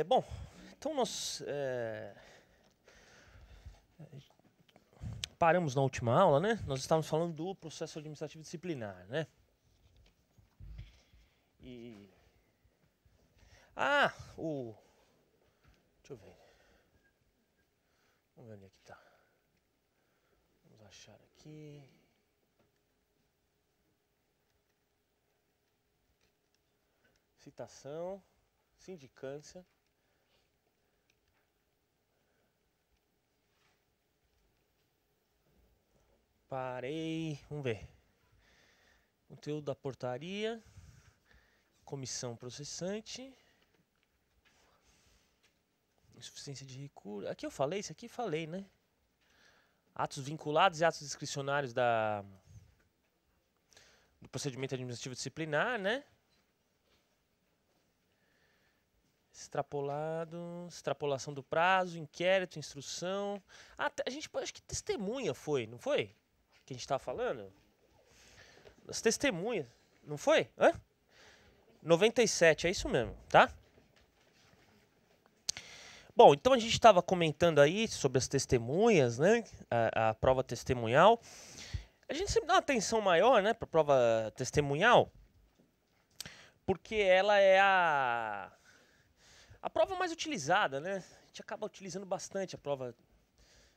Bom, então nós paramos na última aula, né? Nós estávamos falando do processo administrativo disciplinar, né? E... Deixa eu ver. Vamos ver onde é que tá. Vamos achar aqui. Citação, sindicância. Parei, vamos ver. Conteúdo da portaria, comissão processante, insuficiência de recurso. Aqui eu falei, isso aqui falei, né? Atos vinculados e atos discricionários do procedimento administrativo disciplinar, né? Extrapolação do prazo, inquérito, instrução. A gente acho que testemunha foi, não foi? Que a gente estava falando? As testemunhas, não foi? 97, é isso mesmo, tá? Bom, então a gente estava comentando aí sobre as testemunhas, né? A prova testemunhal. A gente sempre dá uma atenção maior, né, para a prova testemunhal, porque ela é a prova mais utilizada, né? A gente acaba utilizando bastante a prova.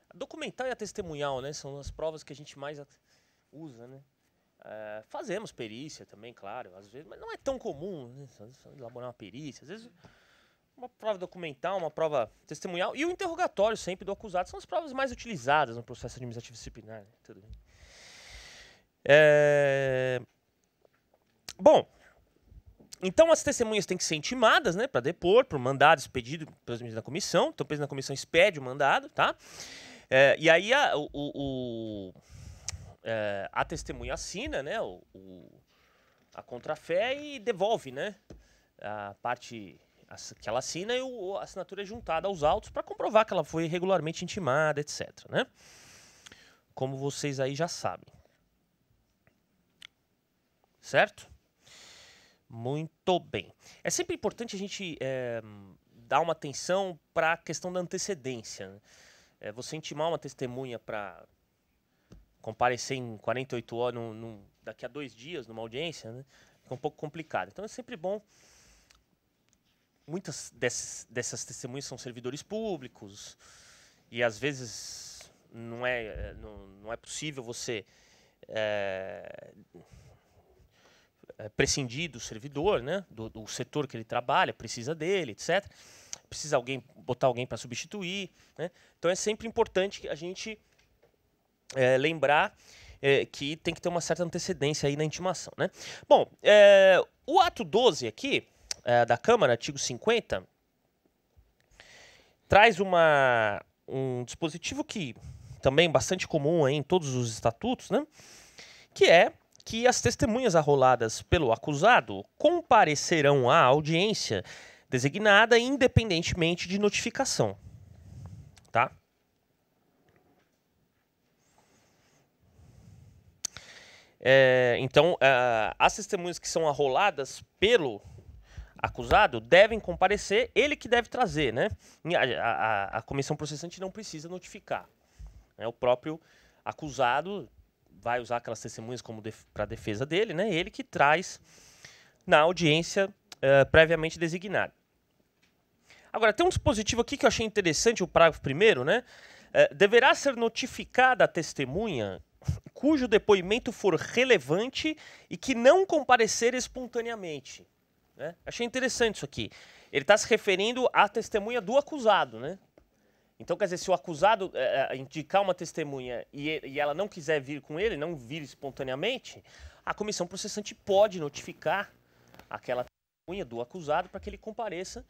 A documental e a testemunhal, né? São as provas que a gente mais usa, né? Fazemos perícia também, claro, às vezes, mas não é tão comum, né? Elaborar uma perícia. Às vezes, uma prova documental, uma prova testemunhal e o interrogatório sempre do acusado são as provas mais utilizadas no processo administrativo disciplinar. Né? Tudo bem. Bom, então as testemunhas têm que ser intimadas, né, para depor, por mandado expedido pelo presidente da comissão. Então o presidente da comissão expede o mandado, tá? E aí a testemunha assina, né, a contrafé e devolve, né, a parte que ela assina e a assinatura é juntada aos autos para comprovar que ela foi regularmente intimada, etc, né? Como vocês aí já sabem. Certo? Muito bem. É sempre importante a gente dar uma atenção para a questão da antecedência. Né? Você intimar uma testemunha para comparecer em 48 horas, daqui a 2 dias, numa audiência, né? Fica um pouco complicado. Então é sempre bom. Muitas dessas testemunhas são servidores públicos e às vezes não é possível você prescindir do servidor, né? Do setor que ele trabalha, precisa dele, etc. Precisa botar alguém para substituir. Né? Então é sempre importante a gente lembrar que tem que ter uma certa antecedência aí na intimação. Né? Bom, o ato 12 aqui, da Câmara, artigo 50, traz um dispositivo que também é bastante comum aí em todos os estatutos, né? Que é que as testemunhas arroladas pelo acusado comparecerão à audiência designada independentemente de notificação. Tá? Então, as testemunhas que são arroladas pelo acusado devem comparecer, ele que deve trazer, né? A comissão processante não precisa notificar. Né? O próprio acusado vai usar aquelas testemunhas como para defesa dele, né? Ele que traz na audiência previamente designada. Agora, tem um dispositivo aqui que eu achei interessante, o parágrafo 1º, né? Deverá ser notificada a testemunha cujo depoimento for relevante e que não comparecer espontaneamente. Né? Achei interessante isso aqui. Ele está se referindo à testemunha do acusado, né? Então, quer dizer, se o acusado indicar uma testemunha e ela não quiser vir com ele, não vir espontaneamente, a comissão processante pode notificar aquela testemunha do acusado para que ele compareça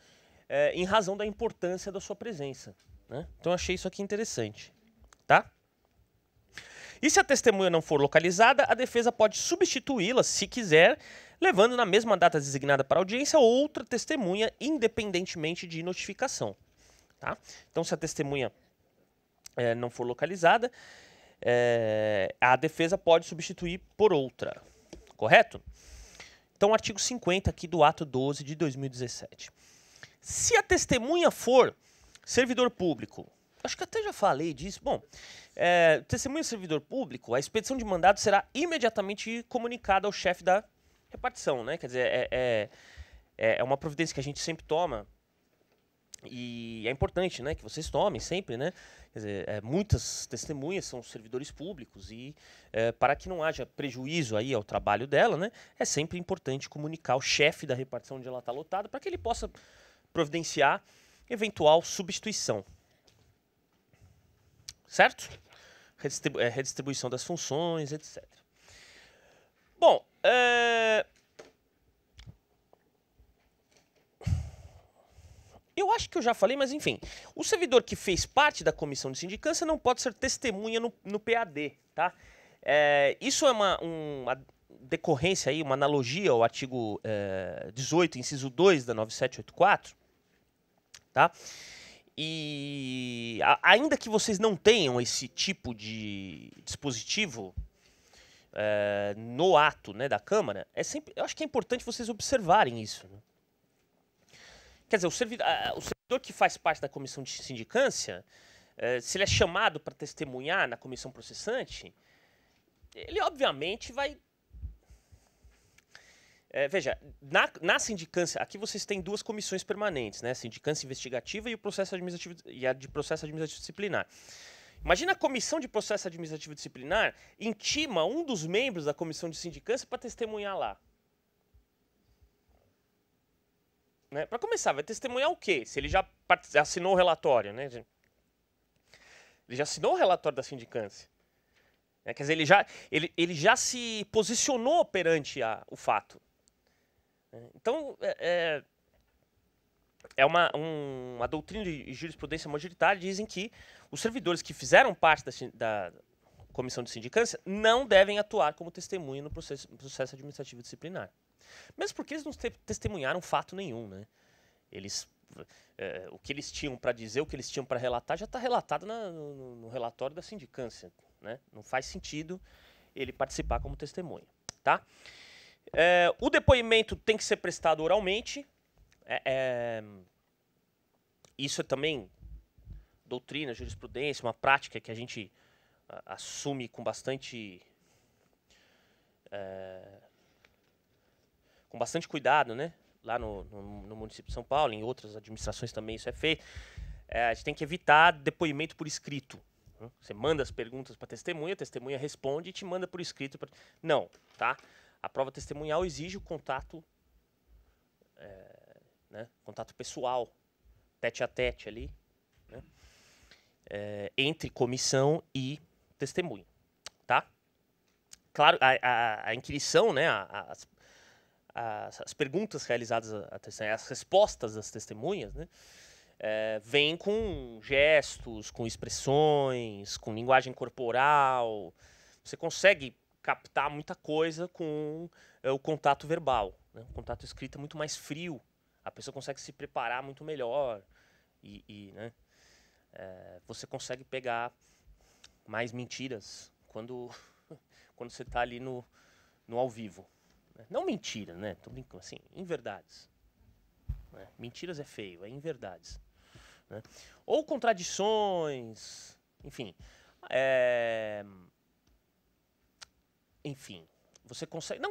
em razão da importância da sua presença. Né? Então, eu achei isso aqui interessante. Tá? E se a testemunha não for localizada, a defesa pode substituí-la, se quiser, levando na mesma data designada para a audiência outra testemunha, independentemente de notificação. Tá? Então, se a testemunha não for localizada, a defesa pode substituir por outra. Correto? Então, artigo 50 aqui do ato 12 de 2017. Se a testemunha for servidor público, acho que até já falei disso. Bom, testemunha servidor público, a expedição de mandado será imediatamente comunicada ao chefe da repartição, né? Quer dizer, é uma providência que a gente sempre toma e é importante, né, que vocês tomem sempre, né? Quer dizer, muitas testemunhas são servidores públicos e para que não haja prejuízo aí ao trabalho dela, né, é sempre importante comunicar ao chefe da repartição onde ela está lotada para que ele possa providenciar eventual substituição. Certo? Redistribuição das funções, etc. Bom, eu acho que eu já falei, mas enfim. O servidor que fez parte da comissão de sindicância não pode ser testemunha no PAD, tá? Isso é uma decorrência aí, uma analogia ao artigo 18, inciso 2 da 9784, tá? E ainda que vocês não tenham esse tipo de dispositivo no ato, né, da Câmara, eu acho que é importante vocês observarem isso, né? Quer dizer, o servidor que faz parte da comissão de sindicância, se ele é chamado para testemunhar na comissão processante, ele obviamente vai... veja, na sindicância, aqui vocês têm duas comissões permanentes, né? A sindicância investigativa e o processo administrativo e a de processo administrativo disciplinar. Imagina a comissão de processo administrativo disciplinar intima um dos membros da comissão de sindicância para testemunhar lá. Né? Para começar, vai testemunhar o quê? Se ele já assinou o relatório, né? Ele já assinou o relatório da sindicância. Quer dizer, ele já se posicionou perante o fato. Então, uma doutrina de jurisprudência majoritária dizem que os servidores que fizeram parte da comissão de sindicância não devem atuar como testemunha no processo administrativo disciplinar. Mesmo porque eles não testemunharam fato nenhum, né? O que eles tinham para dizer, o que eles tinham para relatar, já está relatado no relatório da sindicância, né? Não faz sentido ele participar como testemunha, tá? O depoimento tem que ser prestado oralmente. Isso é também doutrina, jurisprudência, uma prática que a gente assume com bastante cuidado, né? Lá no município de São Paulo, em outras administrações também isso é feito. A gente tem que evitar depoimento por escrito. Você manda as perguntas para a testemunha responde e te manda por escrito. Não, tá? A prova testemunhal exige o contato, né? Contato pessoal, tete a tete ali, né? Entre comissão e testemunha, tá? Claro, a inquirição, né? As perguntas realizadas à testemunha, as respostas das testemunhas, né, vêm com gestos, com expressões, com linguagem corporal. Você consegue captar muita coisa com o contato verbal, né? O contato escrito é muito mais frio. A pessoa consegue se preparar muito melhor né, você consegue pegar mais mentiras quando você está ali no ao vivo. Não mentira, né? Tô brincando, assim, inverdades. Né? Mentiras é feio, é inverdades. Né? Ou contradições, enfim. Enfim, você consegue...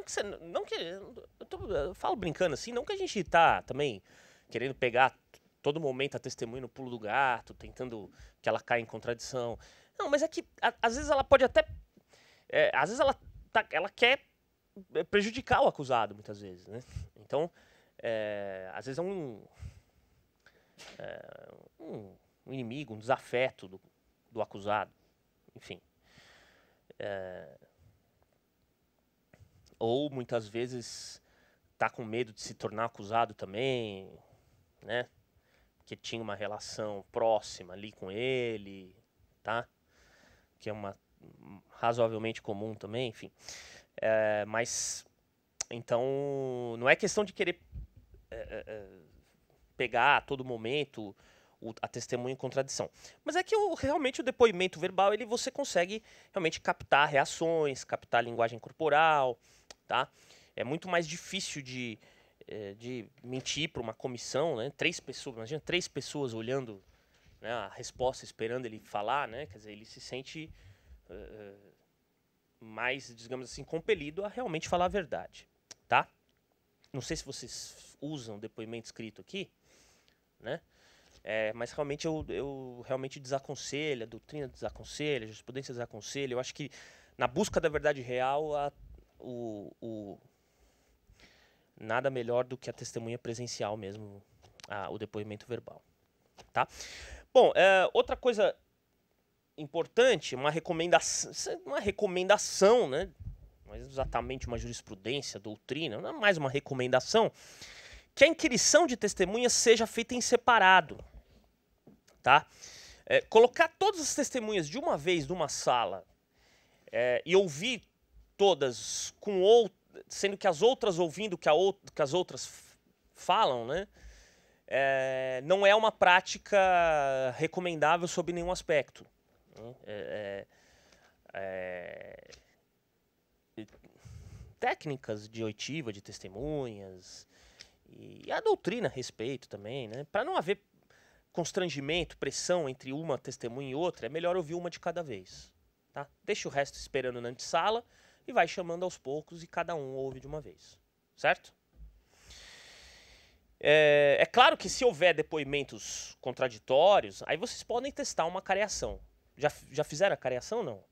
Eu falo brincando assim, não que a gente tá também querendo pegar todo momento a testemunha no pulo do gato, tentando que ela caia em contradição. Não, mas é que às vezes ela pode até... às vezes ela quer prejudicar o acusado, muitas vezes, né? Então, às vezes é um inimigo, um desafeto do acusado, enfim. Ou, muitas vezes, tá com medo de se tornar acusado também, né? Que tinha uma relação próxima ali com ele, tá? Que é razoavelmente comum também, enfim. Mas, então, não é questão de querer pegar a todo momento a testemunha em contradição. Mas é que realmente o depoimento verbal, você consegue realmente captar reações, captar linguagem corporal, tá? É muito mais difícil de de mentir para uma comissão, né? 3 pessoas, imagina 3 pessoas olhando, né, a resposta, esperando ele falar, né? Quer dizer, ele se sente mais, digamos assim, compelido a realmente falar a verdade, tá? Não sei se vocês usam depoimento escrito aqui, né? Mas realmente eu realmente desaconselho, a doutrina desaconselha, a jurisprudência desaconselha. Eu acho que na busca da verdade real, nada melhor do que a testemunha presencial mesmo, o depoimento verbal, tá? Bom, outra coisa importante, uma recomendação, né? Não é exatamente uma jurisprudência, doutrina, não é mais uma recomendação, que a inquirição de testemunhas seja feita em separado, tá? Colocar todas as testemunhas de uma vez numa sala e ouvir todas sendo que as outras ouvindo que as outras falam, né? Não é uma prática recomendável sob nenhum aspecto. Técnicas de oitiva de testemunhas e a doutrina a respeito também, né? Para não haver constrangimento, pressão entre uma testemunha e outra, é melhor ouvir uma de cada vez, tá? Deixa o resto esperando na antessala e vai chamando aos poucos e cada um ouve de uma vez, certo? É claro que se houver depoimentos contraditórios, aí vocês podem testar uma careação. Já fizeram a careação? Não.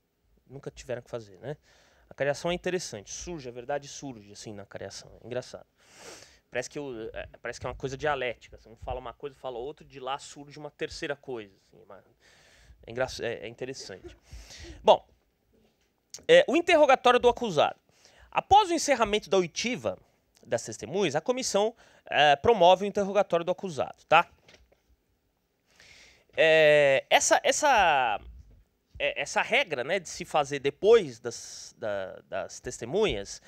Nunca tiveram que fazer, né? A careação é interessante. A verdade surge assim na careação. É engraçado. Parece que é uma coisa dialética. Assim, um fala uma coisa, fala outra, de lá surge uma terceira coisa. Assim, é interessante. Bom, o interrogatório do acusado. Após o encerramento da oitiva das testemunhas, a comissão promove o interrogatório do acusado, tá? Essa regra, né, de se fazer depois das testemunhas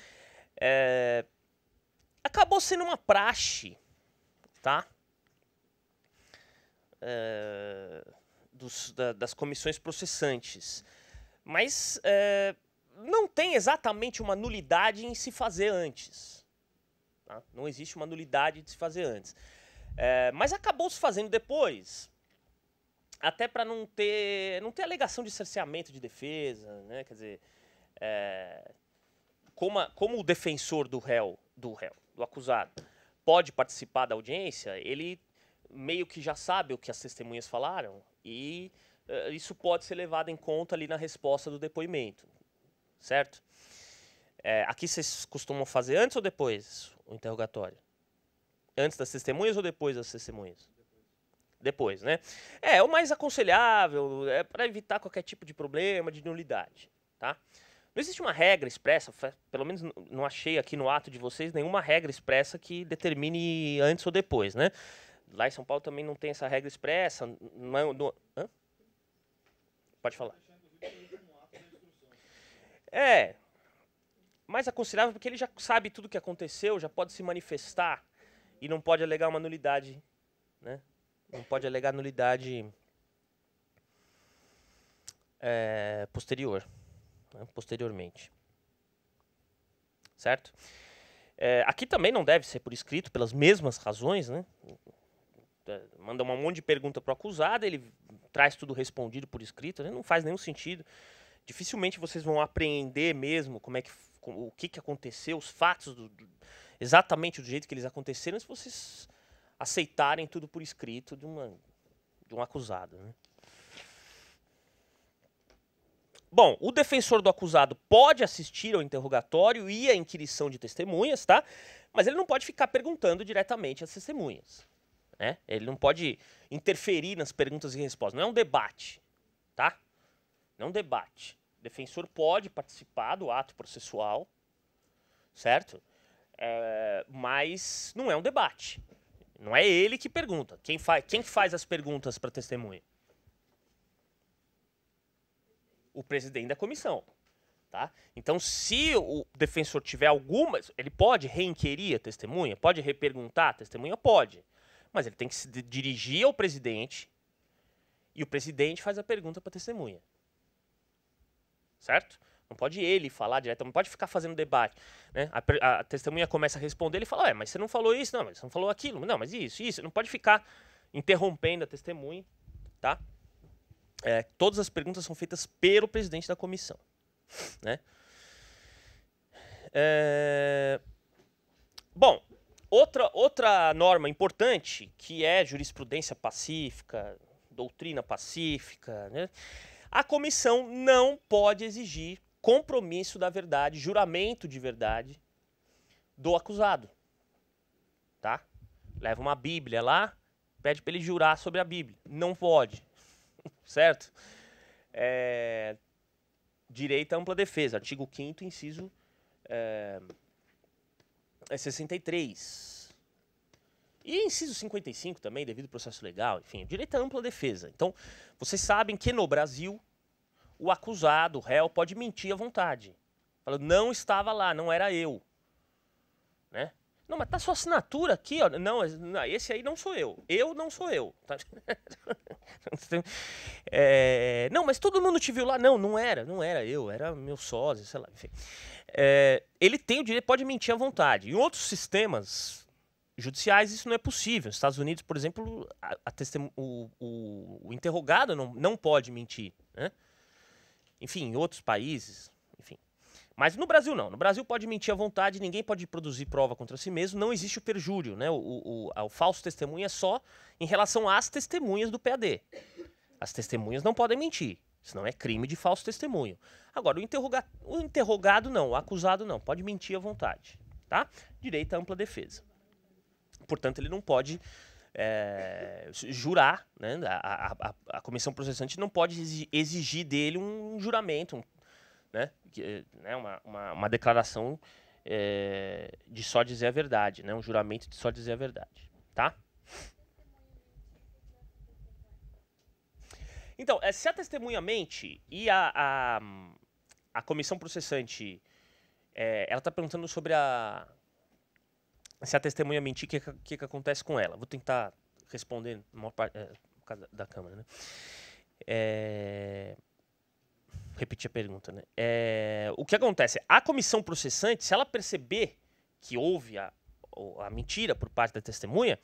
acabou sendo uma praxe, tá? Das comissões processantes. Mas não tem exatamente uma nulidade em se fazer antes. Tá? Não existe uma nulidade de se fazer antes. Mas acabou se fazendo depois, até para não ter alegação de cerceamento de defesa, né? Quer dizer, como o defensor do acusado, pode participar da audiência, ele meio que já sabe o que as testemunhas falaram e isso pode ser levado em conta ali na resposta do depoimento, certo? Aqui vocês costumam fazer antes ou depois o interrogatório? Antes das testemunhas ou depois das testemunhas? Depois, né? O mais aconselhável, para evitar qualquer tipo de problema, de nulidade, tá? Não existe uma regra expressa, pelo menos não achei aqui no ato de vocês nenhuma regra expressa que determine antes ou depois, né? Lá em São Paulo também não tem essa regra expressa. Hã? Pode falar. Mais aconselhável porque ele já sabe tudo o que aconteceu, já pode se manifestar e não pode alegar uma nulidade, né? Não pode alegar nulidade posteriormente. Certo? Aqui também não deve ser por escrito, pelas mesmas razões, né? Manda um monte de pergunta para o acusado, ele traz tudo respondido por escrito, né? Não faz nenhum sentido. Dificilmente vocês vão apreender mesmo o que aconteceu, os fatos exatamente do jeito que eles aconteceram, se vocês aceitarem tudo por escrito de um acusado, né? Bom, o defensor do acusado pode assistir ao interrogatório e à inquirição de testemunhas, tá? Mas ele não pode ficar perguntando diretamente às testemunhas, né? Ele não pode interferir nas perguntas e respostas. Não é um debate, tá? Não é um debate. O defensor pode participar do ato processual, certo? Mas não é um debate. Não é ele que pergunta. Quem faz as perguntas para a testemunha? O presidente da comissão, tá? Então, se o defensor tiver algumas, ele pode reinquirir a testemunha? Pode reperguntar a testemunha? Pode. Mas ele tem que se dirigir ao presidente e o presidente faz a pergunta para a testemunha. Certo? Não pode ele falar direto, não pode ficar fazendo debate. Né? A testemunha começa a responder, ele fala, mas você não falou isso, não, mas você não falou aquilo, não, mas isso. Não pode ficar interrompendo a testemunha. Tá? Todas as perguntas são feitas pelo presidente da comissão. Né? Bom, outra norma importante, que é jurisprudência pacífica, doutrina pacífica, né? A comissão não pode exigir compromisso da verdade, juramento de verdade do acusado. Tá? Leva uma Bíblia lá, pede para ele jurar sobre a Bíblia. Não pode. Certo? Direito à ampla defesa, artigo 5º, inciso 63. E inciso 55 também, devido ao processo legal, enfim, direito à ampla defesa. Então, vocês sabem que no Brasil, o acusado, o réu, pode mentir à vontade. Fala, não estava lá, não era eu. Né? Não, mas tá sua assinatura aqui, ó. Não, esse aí não sou eu. Eu não sou eu. Tá? Não, mas todo mundo te viu lá. Não era eu, era meu sócio, sei lá, enfim. Ele tem o direito, pode mentir à vontade. Em outros sistemas judiciais isso não é possível. Nos Estados Unidos, por exemplo, o interrogado não pode mentir. Né? Enfim, em outros países, enfim. Mas no Brasil não. No Brasil pode mentir à vontade, ninguém pode produzir prova contra si mesmo, não existe o perjúrio. Né? O falso testemunho é só em relação às testemunhas do PAD. As testemunhas não podem mentir, senão é crime de falso testemunho. Agora, o interrogado não, o acusado não, pode mentir à vontade. Tá? Direito à ampla defesa. Portanto, ele não pode jurar, né? A comissão processante não pode exigir dele um juramento, né? Uma declaração de só dizer a verdade, né? Um juramento de só dizer a verdade. Tá? Então, se a testemunha mente e a comissão processante ela está perguntando sobre se a testemunha mentir, o que acontece com ela? Vou tentar responder na maior parte por causa da câmera, né? Repetir a pergunta, né? O que acontece? A comissão processante, se ela perceber que houve a mentira por parte da testemunha,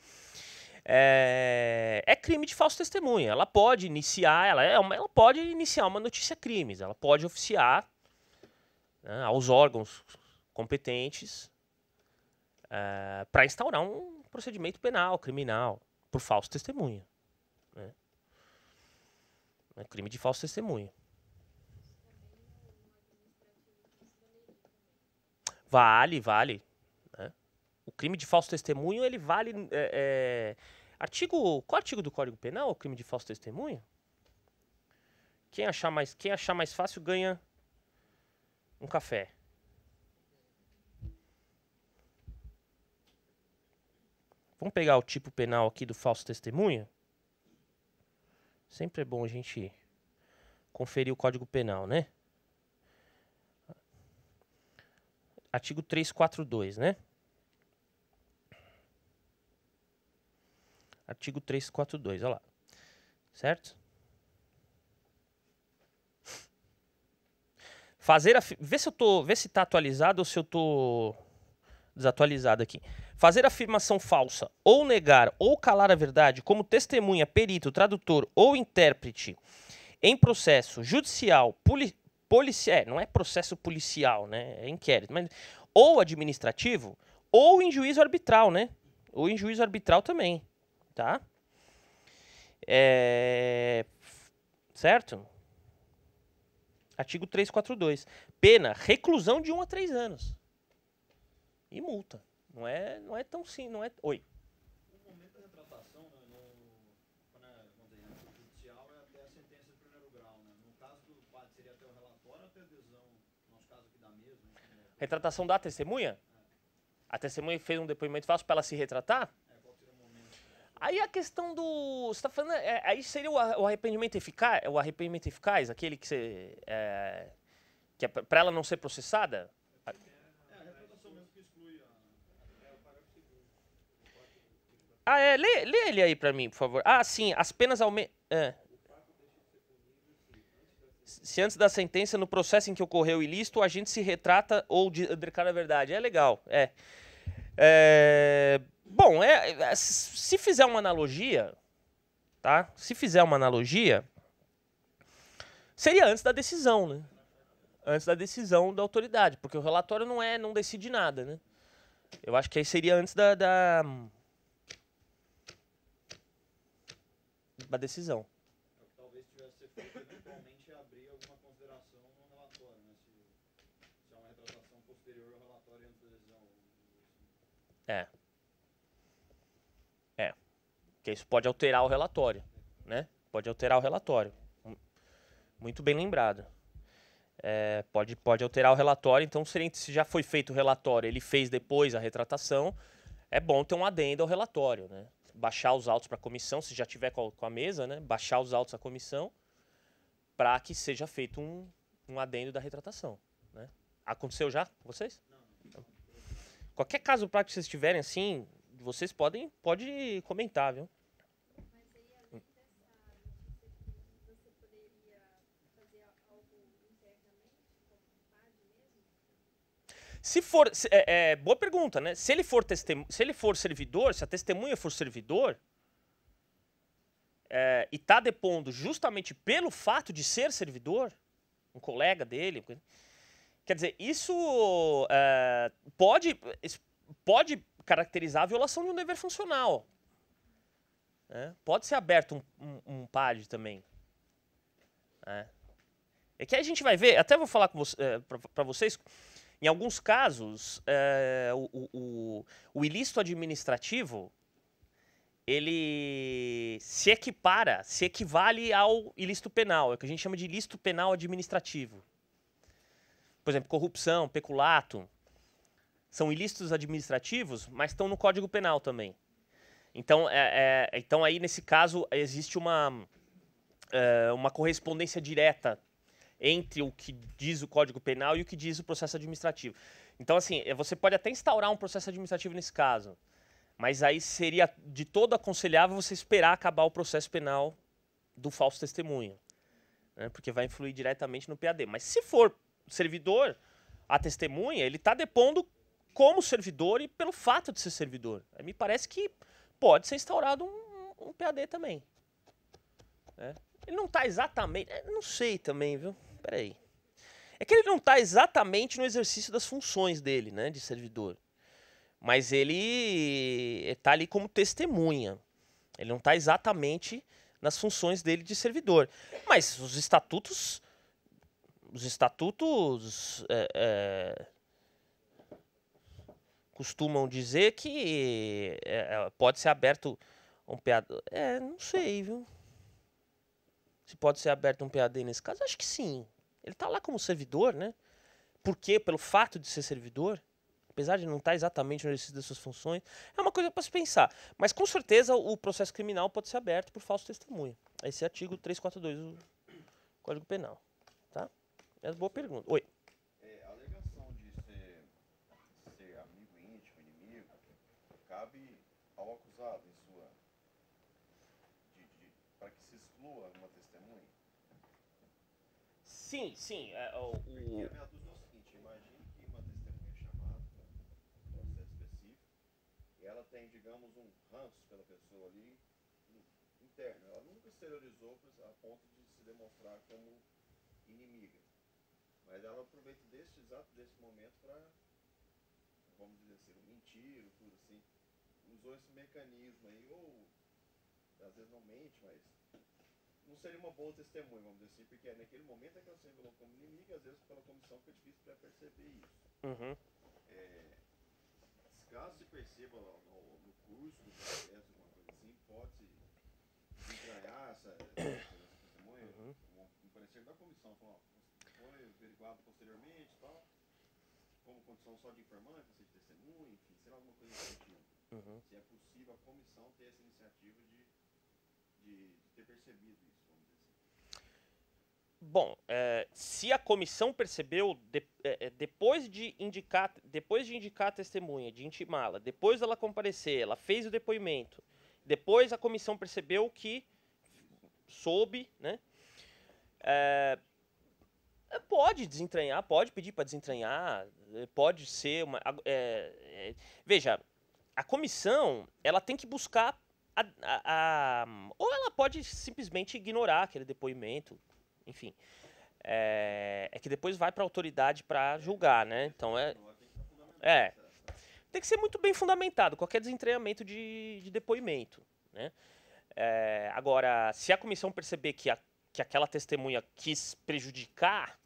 é crime de falso testemunha. Ela pode iniciar, ela pode iniciar uma notícia crimes, ela pode oficiar, né, aos órgãos competentes para instaurar um procedimento penal, criminal, por falso testemunha. Né? É crime de falso testemunha. Vale. Né? O crime de falso testemunho, ele vale... qual artigo do Código Penal é o crime de falso testemunho? Quem achar mais fácil ganha um café. Vamos pegar o tipo penal aqui do falso testemunho? Sempre é bom a gente conferir o Código Penal, né? Artigo 342, né? Artigo 342, olha lá. Certo? Vê se tá atualizado ou se eu tô desatualizado aqui. Fazer afirmação falsa, ou negar, ou calar a verdade, como testemunha, perito, tradutor ou intérprete em processo judicial, policial, não é processo policial, né? É inquérito, mas ou administrativo, ou em juízo arbitral, né? Ou em juízo arbitral também, tá? Certo? Artigo 342. Pena, reclusão de 1 a 3 anos. E multa. Não é tão simples, não é... Oi. O momento da retratação, né, quando é judicial, é até a sentença de primeiro grau, né? No caso do padre, seria até o relatório ou até a adesão, no nosso caso aqui da mesa? Retratação da testemunha? A testemunha fez um depoimento falso para ela se retratar? Qual seria o momento? Aí a questão do... Você está falando... aí seria o arrependimento eficaz? O arrependimento eficaz? Aquele que você... que é para ela não ser processada? A retratação mesmo que exclui o parágrafo segundo. Lê ele aí para mim, por favor. Sim, as penas aumentam... Se antes da sentença, no processo em que ocorreu o ilícito, o agente se retrata ou declara a verdade. É legal, Bom, se fizer uma analogia, tá? Se fizer uma analogia, seria antes da decisão, né? Antes da decisão da autoridade, porque o relatório não decide nada, né? Eu acho que aí seria antes da decisão. É o que talvez tivesse ser feito eventualmente abrir alguma consideração no relatório, né? Se há uma retratação posterior ao relatório antes da decisão. Porque isso pode alterar o relatório, né? Pode alterar o relatório. Muito bem lembrado. Pode alterar o relatório, então se já foi feito o relatório, ele fez depois a retratação, é bom ter um adendo ao relatório, né? Baixar os autos para a comissão, se já tiver com a mesa, né? Baixar os autos à comissão para que seja feito um adendo da retratação, né? Aconteceu já com vocês? Não. Qualquer caso prático que vocês tiverem assim, vocês pode comentar, viu? Mas aí, além dessa notícia que você poderia fazer algo internamente, como PAD mesmo? Se for, boa pergunta, né? Se ele for servidor, se a testemunha for servidor, e está depondo justamente pelo fato de ser servidor, um colega dele, quer dizer, isso pode caracterizar a violação de um dever funcional. Né? Pode ser aberto um PAD também. É que aí a gente vai ver, até vou falar para vocês, em alguns casos, o ilícito administrativo, ele se equivale ao ilícito penal, é o que a gente chama de ilícito penal administrativo. Por exemplo, corrupção, peculato, são ilícitos administrativos, mas estão no Código Penal também. Então, então aí, nesse caso, existe uma correspondência direta entre o que diz o Código Penal e o que diz o processo administrativo. Então, assim, você pode até instaurar um processo administrativo nesse caso, mas aí seria de todo aconselhável você esperar acabar o processo penal do falso testemunho, né? Porque vai influir diretamente no PAD. Mas se for servidor, a testemunha, ele está depondo como servidor e pelo fato de ser servidor. Aí me parece que pode ser instaurado um PAD também. Né? Ele não está exatamente... não sei também, viu? Peraí. É que ele não está exatamente no exercício das funções dele, né, de servidor. Mas ele está ali como testemunha. Ele não está exatamente nas funções dele de servidor. Mas os estatutos costumam dizer que pode ser aberto um PAD. Não sei, viu? Se pode ser aberto um PAD nesse caso, acho que sim. Ele está lá como servidor, né? Por quê? Pelo fato de ser servidor. Apesar de não estar exatamente no exercício das suas funções, é uma coisa para se pensar. Mas com certeza o processo criminal pode ser aberto por falso testemunho. Esse é o artigo 342 do Código Penal. Tá? É uma boa pergunta. Oi. A alegação de ser amigo íntimo, inimigo, cabe ao acusado em sua... para que se exclua uma testemunha? Sim. Porque a minha dúvida é o seguinte, imagine que uma testemunha é chamada para um processo específico e ela tem, digamos, um ranço pela pessoa ali interno. Ela nunca exteriorizou a ponto de se demonstrar como inimiga. Mas ela aproveita exato desse momento para, vamos dizer assim, mentir, tudo assim. Usou esse mecanismo aí, ou às vezes não mente, mas não seria uma boa testemunha, vamos dizer assim, porque naquele momento é que ela se revelou como inimiga, e às vezes pela comissão fica difícil para perceber isso. Uhum. Caso se perceba no curso do processo, alguma coisa assim, pode-se entranhar essa testemunha, um parecer da comissão, falando, foi averiguado posteriormente e tal, como condição só de informante, de testemunha, enfim, será alguma coisa nesse sentido. Se é possível a comissão ter essa iniciativa de ter percebido isso, vamos dizer assim. Bom, se a comissão percebeu, depois de indicar a testemunha, de intimá-la, depois dela comparecer, ela fez o depoimento, depois a comissão percebeu que soube, né? Pode desentranhar, pode pedir para desentranhar, pode ser uma. Veja, a comissão ela tem que buscar ou ela pode simplesmente ignorar aquele depoimento, enfim. É que depois vai para a autoridade para julgar, né? Então tem que ser muito bem fundamentado qualquer desentranhamento de depoimento, né? Agora, se a comissão perceber que aquela testemunha quis prejudicar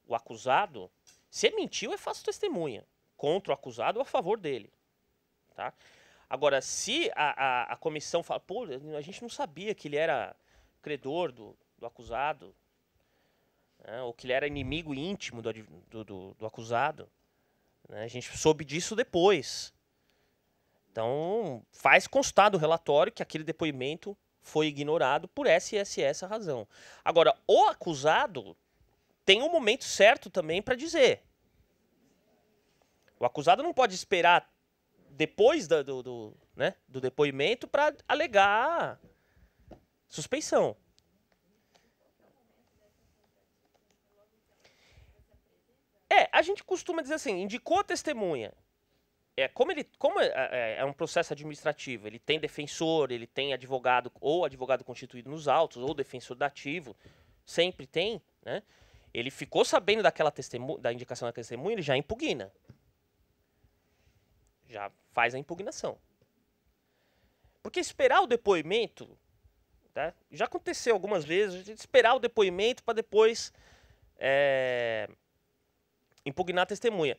o acusado, se mentiu é fácil testemunha contra o acusado ou a favor dele, tá? Agora, se a comissão fala, pô, a gente não sabia que ele era credor do acusado, né, ou que ele era inimigo íntimo do acusado, né, a gente soube disso depois. Então, faz constar do relatório que aquele depoimento foi ignorado por essa razão. Agora, o acusado tem um momento certo também para dizer. O acusado não pode esperar depois do depoimento para alegar suspeição. A gente costuma dizer assim, indicou a testemunha. Como é um processo administrativo, ele tem defensor, ele tem advogado, ou advogado constituído nos autos, ou defensor dativo, sempre tem, né? Ele ficou sabendo da indicação da testemunha, ele já impugna. Já faz a impugnação. Porque esperar o depoimento, tá? Já aconteceu algumas vezes, a gente esperar o depoimento para depois impugnar a testemunha.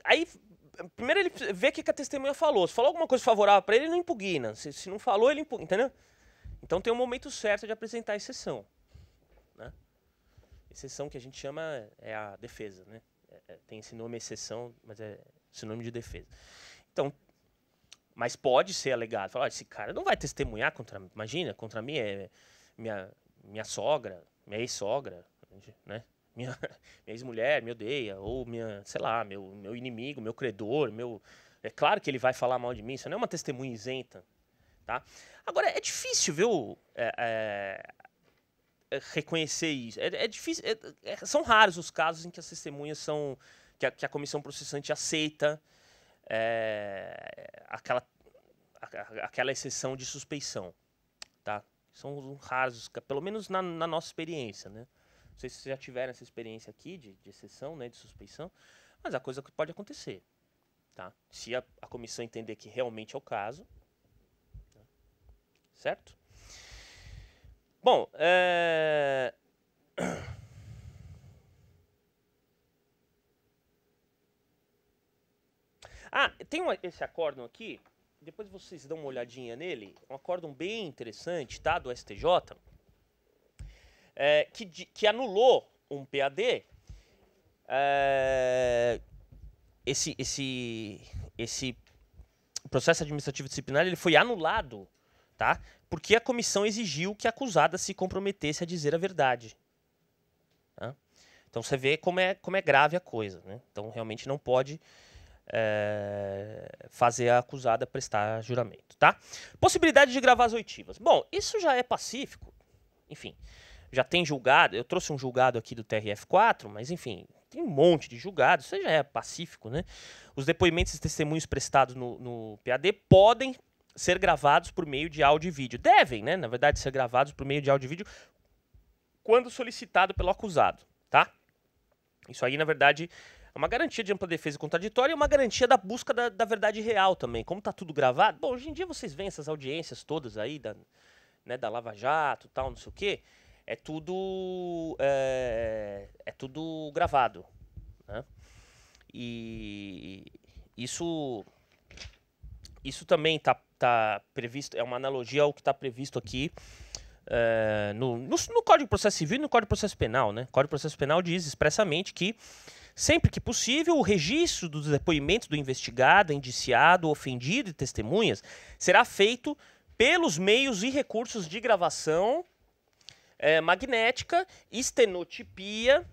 Aí, primeiro ele vê o que a testemunha falou. Se falou alguma coisa favorável para ele, ele não impugna. Se não falou, ele impugna, entendeu? Então tem um momento certo de apresentar a exceção, né? Exceção que a gente chama é a defesa, né? Tem esse nome exceção, mas é sinônimo de defesa. Então, mas pode ser alegado. Falar, esse cara não vai testemunhar contra mim. Imagina, contra mim é minha sogra, minha ex-sogra, né? Minha ex-mulher me odeia, ou meu inimigo, meu credor, é claro que ele vai falar mal de mim, isso não é uma testemunha isenta, tá? Agora, é difícil, viu, reconhecer isso. É difícil, são raros os casos em que as testemunhas são, que a comissão processante aceita aquela exceção de suspeição, tá? São raros, pelo menos na nossa experiência, né? Não sei se vocês já tiveram essa experiência aqui de exceção, né, de suspeição, mas a coisa que pode acontecer, tá? Se a comissão entender que realmente é o caso, né? Certo? Bom, tem esse acórdão aqui, depois vocês dão uma olhadinha nele, um acórdão bem interessante, tá, do STJ, que anulou um PAD, esse processo administrativo disciplinar ele foi anulado, tá? Porque a comissão exigiu que a acusada se comprometesse a dizer a verdade. Tá? Então você vê como é grave a coisa, né? Então realmente não pode fazer a acusada prestar juramento, tá? Possibilidade de gravar as oitivas. Bom, isso já é pacífico, enfim. Já tem julgado, eu trouxe um julgado aqui do TRF4, mas enfim, tem um monte de julgados, isso já é pacífico, né? Os depoimentos e testemunhos prestados no PAD podem ser gravados por meio de áudio e vídeo. Devem, né, na verdade, ser gravados por meio de áudio e vídeo quando solicitado pelo acusado, tá? Isso aí, na verdade, é uma garantia de ampla defesa contraditória e uma garantia da busca da verdade real também. Como tá tudo gravado, bom, hoje em dia vocês veem essas audiências todas aí, da Lava Jato e tal, não sei o quê. É tudo gravado, né? E isso também está previsto, é uma analogia ao que está previsto aqui no Código de Processo Civil e no Código de Processo Penal, né? O Código de Processo Penal diz expressamente que, sempre que possível, o registro dos depoimentos do investigado, indiciado, ofendido e testemunhas será feito pelos meios e recursos de gravação magnética, estenotipia,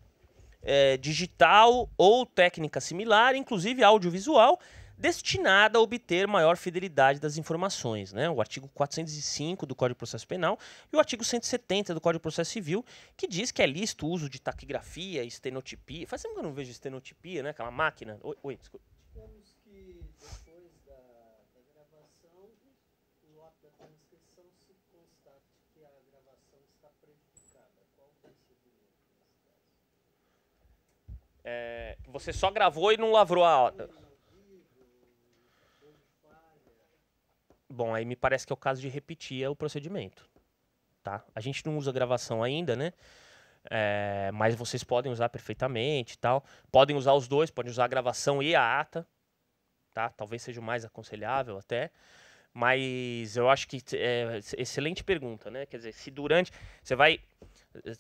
digital ou técnica similar, inclusive audiovisual, destinada a obter maior fidelidade das informações, né? O artigo 405 do Código de Processo Penal e o artigo 170 do Código de Processo Civil, que diz que é lícito o uso de taquigrafia, estenotipia. Faz tempo que eu não vejo estenotipia, né? Aquela máquina. Oi, desculpa. Digamos que depois da gravação, no ato da transcrição se constate que a gravação está prejudicada. Qual o procedimento nesse caso? Você só gravou e não lavrou a ata. Bom, aí me parece que é o caso de repetir o procedimento, tá? A gente não usa gravação ainda, né? Mas vocês podem usar perfeitamente e tal. Podem usar os dois, podem usar a gravação e a ata, tá? Talvez seja o mais aconselhável até. Mas eu acho que é excelente pergunta, né? Quer dizer, se durante...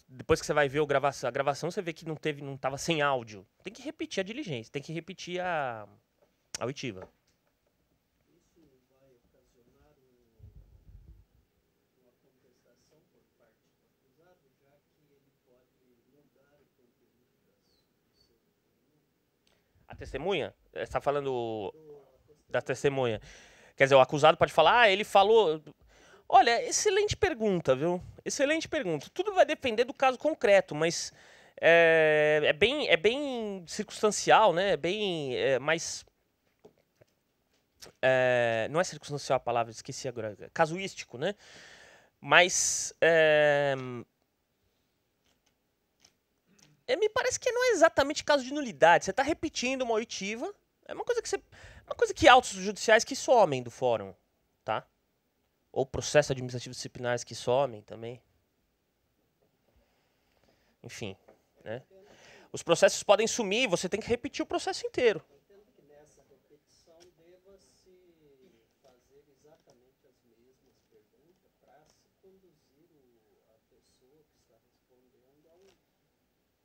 Depois que você vai ver a gravação, você vê que não estava sem áudio. Tem que repetir a diligência, tem que repetir a oitiva. Isso vai ocasionar uma contestação por parte do acusado, já que ele pode mudar o conteúdo do seu depoimento? A testemunha? Você está falando da testemunha. Quer dizer, o acusado pode falar, ele falou... Olha, excelente pergunta, viu? Excelente pergunta. Tudo vai depender do caso concreto, mas é bem circunstancial, né? É bem mais... não é circunstancial a palavra, esqueci agora. Casuístico, né? Mas... me parece que não é exatamente caso de nulidade. Você está repetindo uma oitiva. É uma coisa que autos judiciais que somem do fórum, tá? Ou processos administrativos disciplinares que somem também. Enfim, né? Os processos podem sumir, você tem que repetir o processo inteiro. Entendo que nessa repetição deva-se fazer exatamente as mesmas perguntas para se conduzir a pessoa que está respondendo a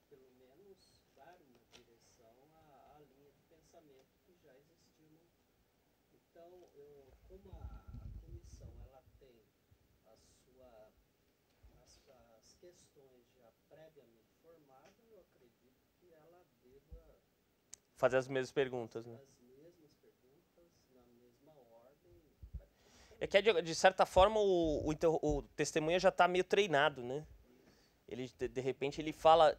pelo menos dar uma direção à linha de pensamento que já existiu. Então, como a comissão ela tem as questões já previamente formadas, eu acredito que ela deva Fazer as mesmas perguntas, né? as mesmas perguntas na mesma ordem. É que, de certa forma, o testemunha já está meio treinado, né? Ele, de repente, ele fala...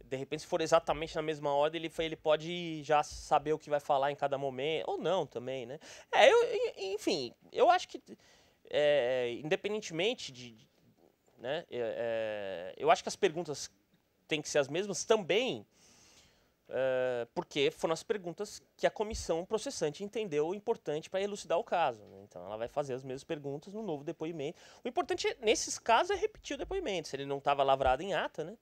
De repente, se for exatamente na mesma ordem, ele pode já saber o que vai falar em cada momento. Ou não também, né? Enfim, eu acho que... independentemente né? Eu acho que as perguntas têm que ser as mesmas também... porque foram as perguntas que a comissão processante entendeu importante para elucidar o caso, né? Então ela vai fazer as mesmas perguntas no novo depoimento. O importante nesses casos é repetir o depoimento, se ele não estava lavrado em ata, né?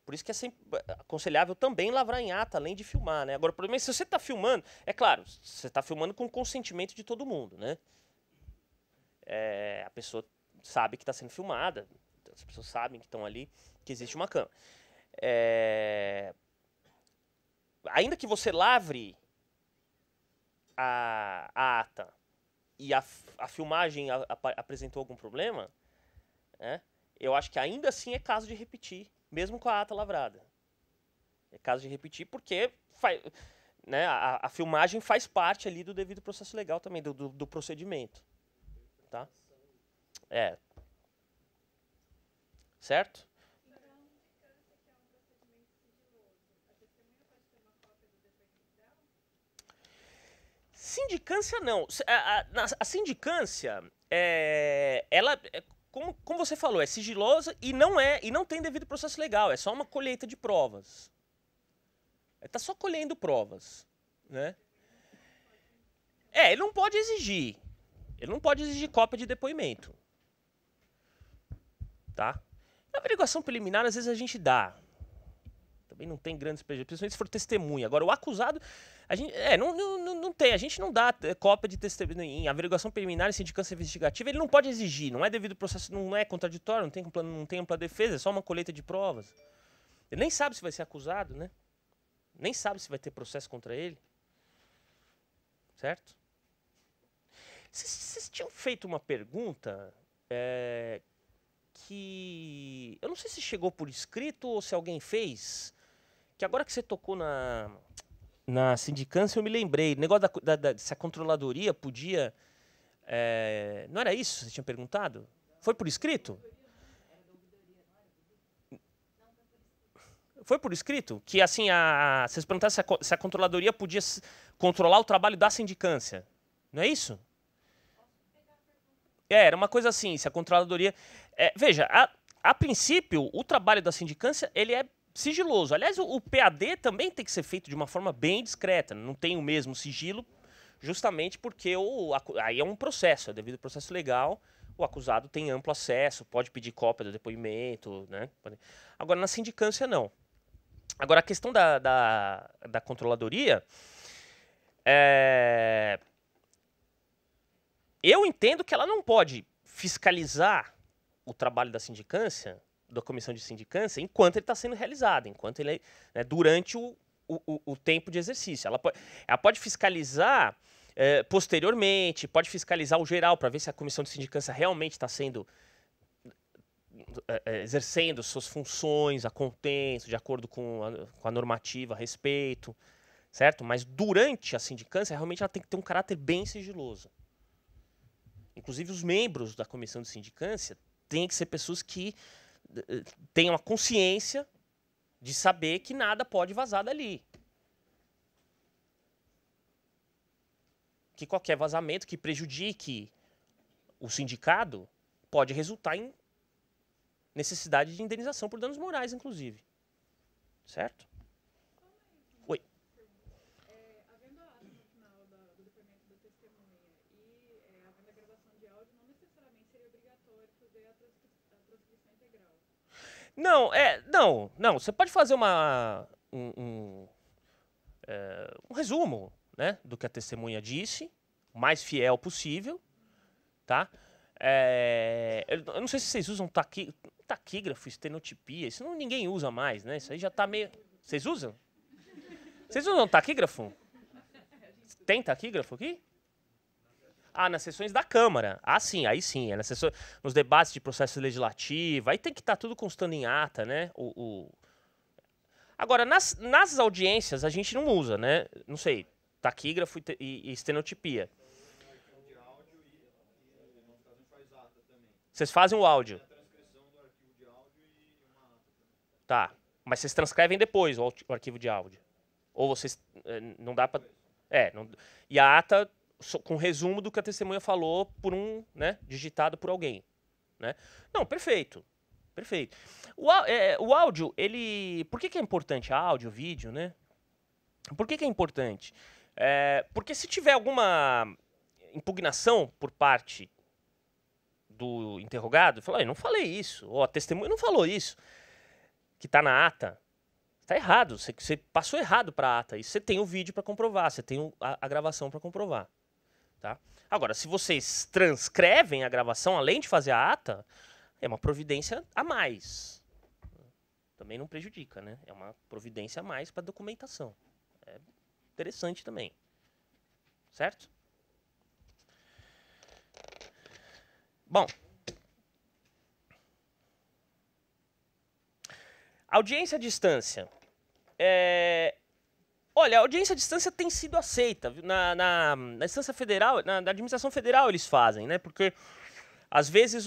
Por isso que é sempre aconselhável também lavrar em ata, além de filmar, né? Agora, o problema é que se você está filmando, é claro, você está filmando com o consentimento de todo mundo, né? A pessoa sabe que está sendo filmada, as pessoas sabem que estão ali, que existe uma câmera. Ainda que você lavre a ata e a filmagem apresentou algum problema, né, eu acho que ainda assim é caso de repetir, mesmo com a ata lavrada. É caso de repetir porque né, a filmagem faz parte ali do devido processo legal também, do procedimento. Tá? Certo? Sindicância não. A sindicância, ela, como você falou, é sigilosa e não tem devido processo legal. É só uma colheita de provas. Está só colhendo provas, né? Ele não pode exigir. Ele não pode exigir cópia de depoimento. Tá? Na averiguação preliminar, às vezes a gente dá. Também não tem grandes prejuízos, principalmente se for testemunha. Agora, o acusado, a gente, não tem, a gente não dá cópia de testemunha em averiguação preliminar e sindicância investigativa, ele não pode exigir, não é devido processo, não é contraditório, não tem ampla defesa, é só uma colheita de provas. Ele nem sabe se vai ser acusado, né? Nem sabe se vai ter processo contra ele. Certo? Vocês tinham feito uma pergunta que... Eu não sei se chegou por escrito ou se alguém fez... Que agora que você tocou Na sindicância eu me lembrei. Negócio se a controladoria podia... não era isso que você tinha perguntado? Foi por escrito? Foi por escrito? Que assim, vocês perguntaram se a controladoria podia controlar o trabalho da sindicância. Não é isso? Era uma coisa assim, se a controladoria... veja, a princípio, o trabalho da sindicância, ele é sigiloso. Aliás, o PAD também tem que ser feito de uma forma bem discreta. Não tem o mesmo sigilo, justamente porque aí é um processo, é devido ao processo legal, o acusado tem amplo acesso, pode pedir cópia do depoimento, né? Agora, na sindicância, não. Agora, a questão da controladoria, eu entendo que ela não pode fiscalizar o trabalho da sindicância, da comissão de sindicância, enquanto ele está sendo realizado, enquanto ele durante o tempo de exercício. Ela pode fiscalizar posteriormente, pode fiscalizar o geral para ver se a comissão de sindicância realmente está sendo exercendo suas funções a contento, de acordo com a normativa a respeito, certo? Mas durante a sindicância, realmente ela tem que ter um caráter bem sigiloso. Inclusive, os membros da comissão de sindicância têm que ser pessoas que tenham a consciência de saber que nada pode vazar dali. Que qualquer vazamento que prejudique o sindicado pode resultar em necessidade de indenização por danos morais, inclusive. Certo? Oi. Havendo a ata no final do depoimento da testemunha e havendo a gravação de áudio, não necessariamente seria obrigatório fazer a transcrição integral. Não. Você pode fazer um resumo, né, do que a testemunha disse, o mais fiel possível, tá? Eu não sei se vocês usam taquígrafo, estenotipia, isso ninguém usa mais, né? Isso aí já tá meio... Vocês usam? Vocês usam taquígrafo? Tem taquígrafo aqui? Nas sessões da Câmara. Sim, aí sim. Nos debates de processo legislativo, aí tem que estar tudo constando em ata, né? Agora, nas audiências, a gente não usa, né? Não sei, taquígrafo e estenotipia. De áudio e no caso a gente faz ata também. Vocês fazem o áudio. A transcrição do arquivo de áudio e uma ata também. Tá. Mas vocês transcrevem depois o arquivo de áudio. Ou vocês... não dá pra... E a ata com resumo do que a testemunha falou por né, digitado por alguém, né? Não, perfeito. Perfeito. O áudio, ele... Por que é importante áudio, vídeo, né? Por que é importante? Porque se tiver alguma impugnação por parte do interrogado, falar, eu não falei isso, ou a testemunha não falou isso, que está na ata, está errado, você passou errado para a ata, e você tem o vídeo para comprovar, você tem a gravação para comprovar. Tá? Agora, se vocês transcrevem a gravação, além de fazer a ata, é uma providência a mais. Também não prejudica, né? É uma providência a mais para documentação. É interessante também. Certo? Bom. Audiência à distância. Olha, a audiência à distância tem sido aceita. Na instância federal, na administração federal eles fazem, né? Porque, às vezes,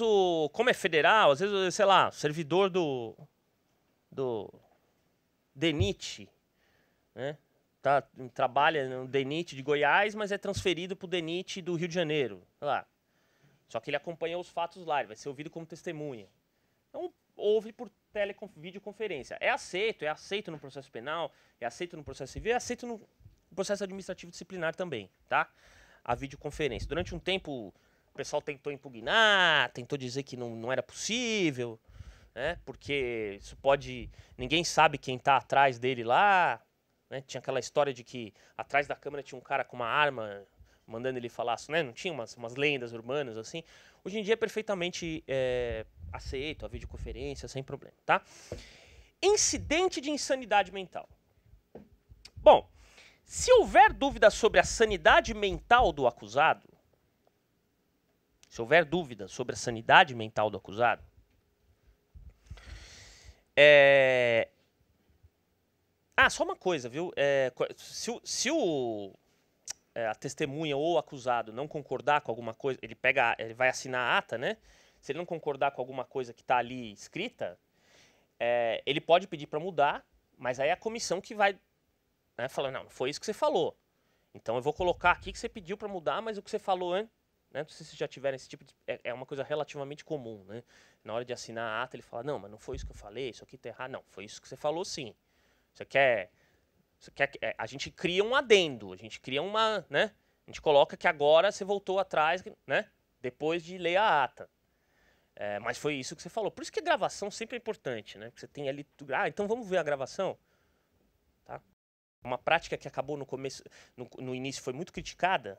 como é federal, às vezes, sei lá, servidor do DENIT, né? Trabalha no DENIT de Goiás, mas é transferido para o DENIT do Rio de Janeiro. Sei lá. Só que ele acompanhou os fatos lá, ele vai ser ouvido como testemunha. Então, ouve por videoconferência. É aceito no processo penal, é aceito no processo civil, é aceito no processo administrativo disciplinar também, tá? A videoconferência. Durante um tempo, o pessoal tentou impugnar, tentou dizer que não era possível, né? Porque isso pode... Ninguém sabe quem está atrás dele lá, né? Tinha aquela história de que atrás da câmera tinha um cara com uma arma mandando ele falar, né? Não tinha umas lendas urbanas assim. Hoje em dia é perfeitamente aceito a videoconferência sem problema, tá? Incidente de insanidade mental. Bom, se houver dúvida sobre a sanidade mental do acusado, Ah, só uma coisa, viu? Se a testemunha ou o acusado não concordar com alguma coisa, ele vai assinar a ata, né? Se ele não concordar com alguma coisa que está ali escrita, ele pode pedir para mudar, mas aí é a comissão que vai, né, falar, não, foi isso que você falou. Então eu vou colocar aqui que você pediu para mudar, mas o que você falou antes, né? Não sei se vocês já tiveram esse tipo de... É uma coisa relativamente comum, né? Na hora de assinar a ata, ele fala, não, mas não foi isso que eu falei, isso aqui tá errado. Não, foi isso que você falou sim. A gente cria um adendo, a gente cria uma, né? A gente coloca que agora você voltou atrás, né? Depois de ler a ata. Mas foi isso que você falou. Por isso que a gravação sempre é importante, né? Porque você tem ali... então vamos ver a gravação? Tá? Uma prática que acabou no começo, no início foi muito criticada,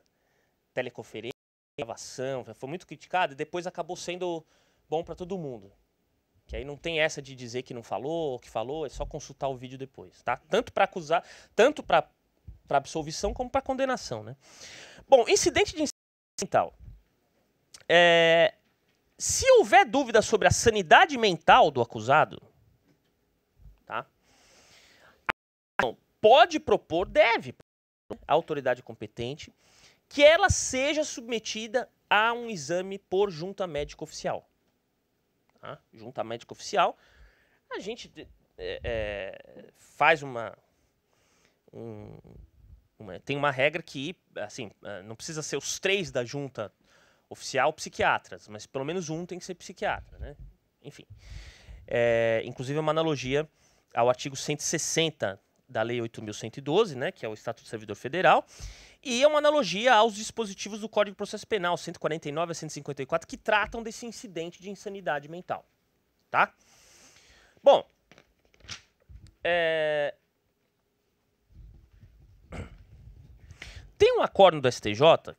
teleconferência, gravação, foi muito criticada, e depois acabou sendo bom para todo mundo. Que aí não tem essa de dizer que não falou, que falou, é só consultar o vídeo depois, tá? Tanto para acusar, tanto para absolvição como para condenação, né? Bom, incidente de insanidade mental. Se houver dúvida sobre a sanidade mental do acusado, tá? Pode propor, deve, a autoridade competente, que ela seja submetida a um exame por junta médica oficial. Tá? Junta médica oficial, a gente faz tem uma regra que, assim, não precisa ser os 3 da junta oficial psiquiatras, mas pelo menos um tem que ser psiquiatra, né? Enfim, inclusive é uma analogia ao artigo 160 da Lei 8.112, né, que é o Estatuto do Servidor Federal, e é uma analogia aos dispositivos do Código de Processo Penal, 149 a 154, que tratam desse incidente de insanidade mental. Tá? Bom, tem um acórdão do STJ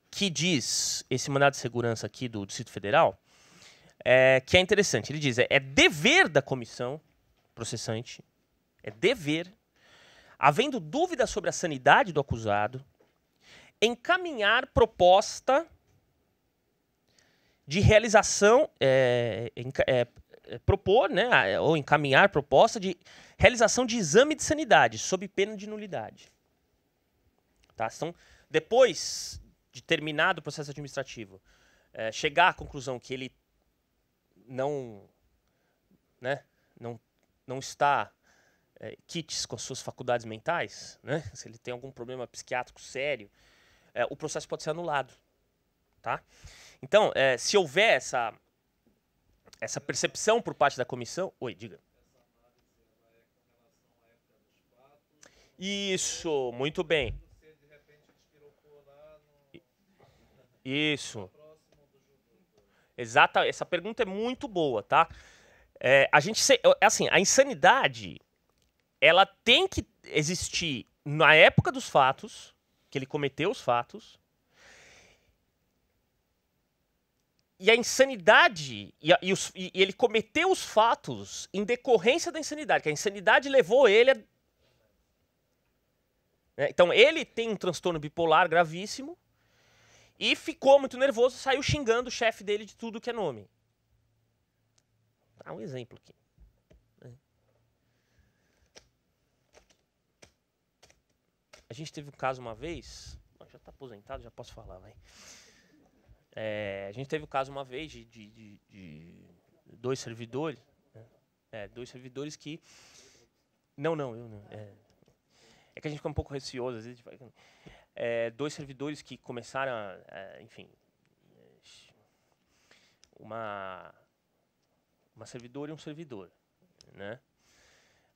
que diz, esse mandado de segurança aqui do Distrito Federal, que é interessante. Ele diz, é dever da comissão processante, havendo dúvida sobre a sanidade do acusado, encaminhar proposta de realização, propor, né, ou encaminhar proposta de realização de exame de sanidade, sob pena de nulidade. Tá? Então, depois de terminado o processo administrativo, chegar à conclusão que ele não está quites com as suas faculdades mentais, né? Se ele tem algum problema psiquiátrico sério, o processo pode ser anulado. Tá? Então, se houver essa percepção por parte da comissão... Oi, diga. Isso, muito bem. Isso. Exato, essa pergunta é muito boa, tá? A insanidade, ela tem que existir na época dos fatos, que ele cometeu os fatos, e a insanidade, e ele cometeu os fatos em decorrência da insanidade, que a insanidade levou ele a... Então, ele tem um transtorno bipolar gravíssimo e ficou muito nervoso, saiu xingando o chefe dele de tudo que é nome. Dá um exemplo aqui. A gente teve um caso uma vez... Já está aposentado, já posso falar, vai. A gente teve um caso uma vez de 2 servidores. Né? 2 servidores que... Não, eu não. É que a gente fica um pouco receoso, às vezes. 2 servidores que começaram enfim... Uma servidora e um servidor. Né?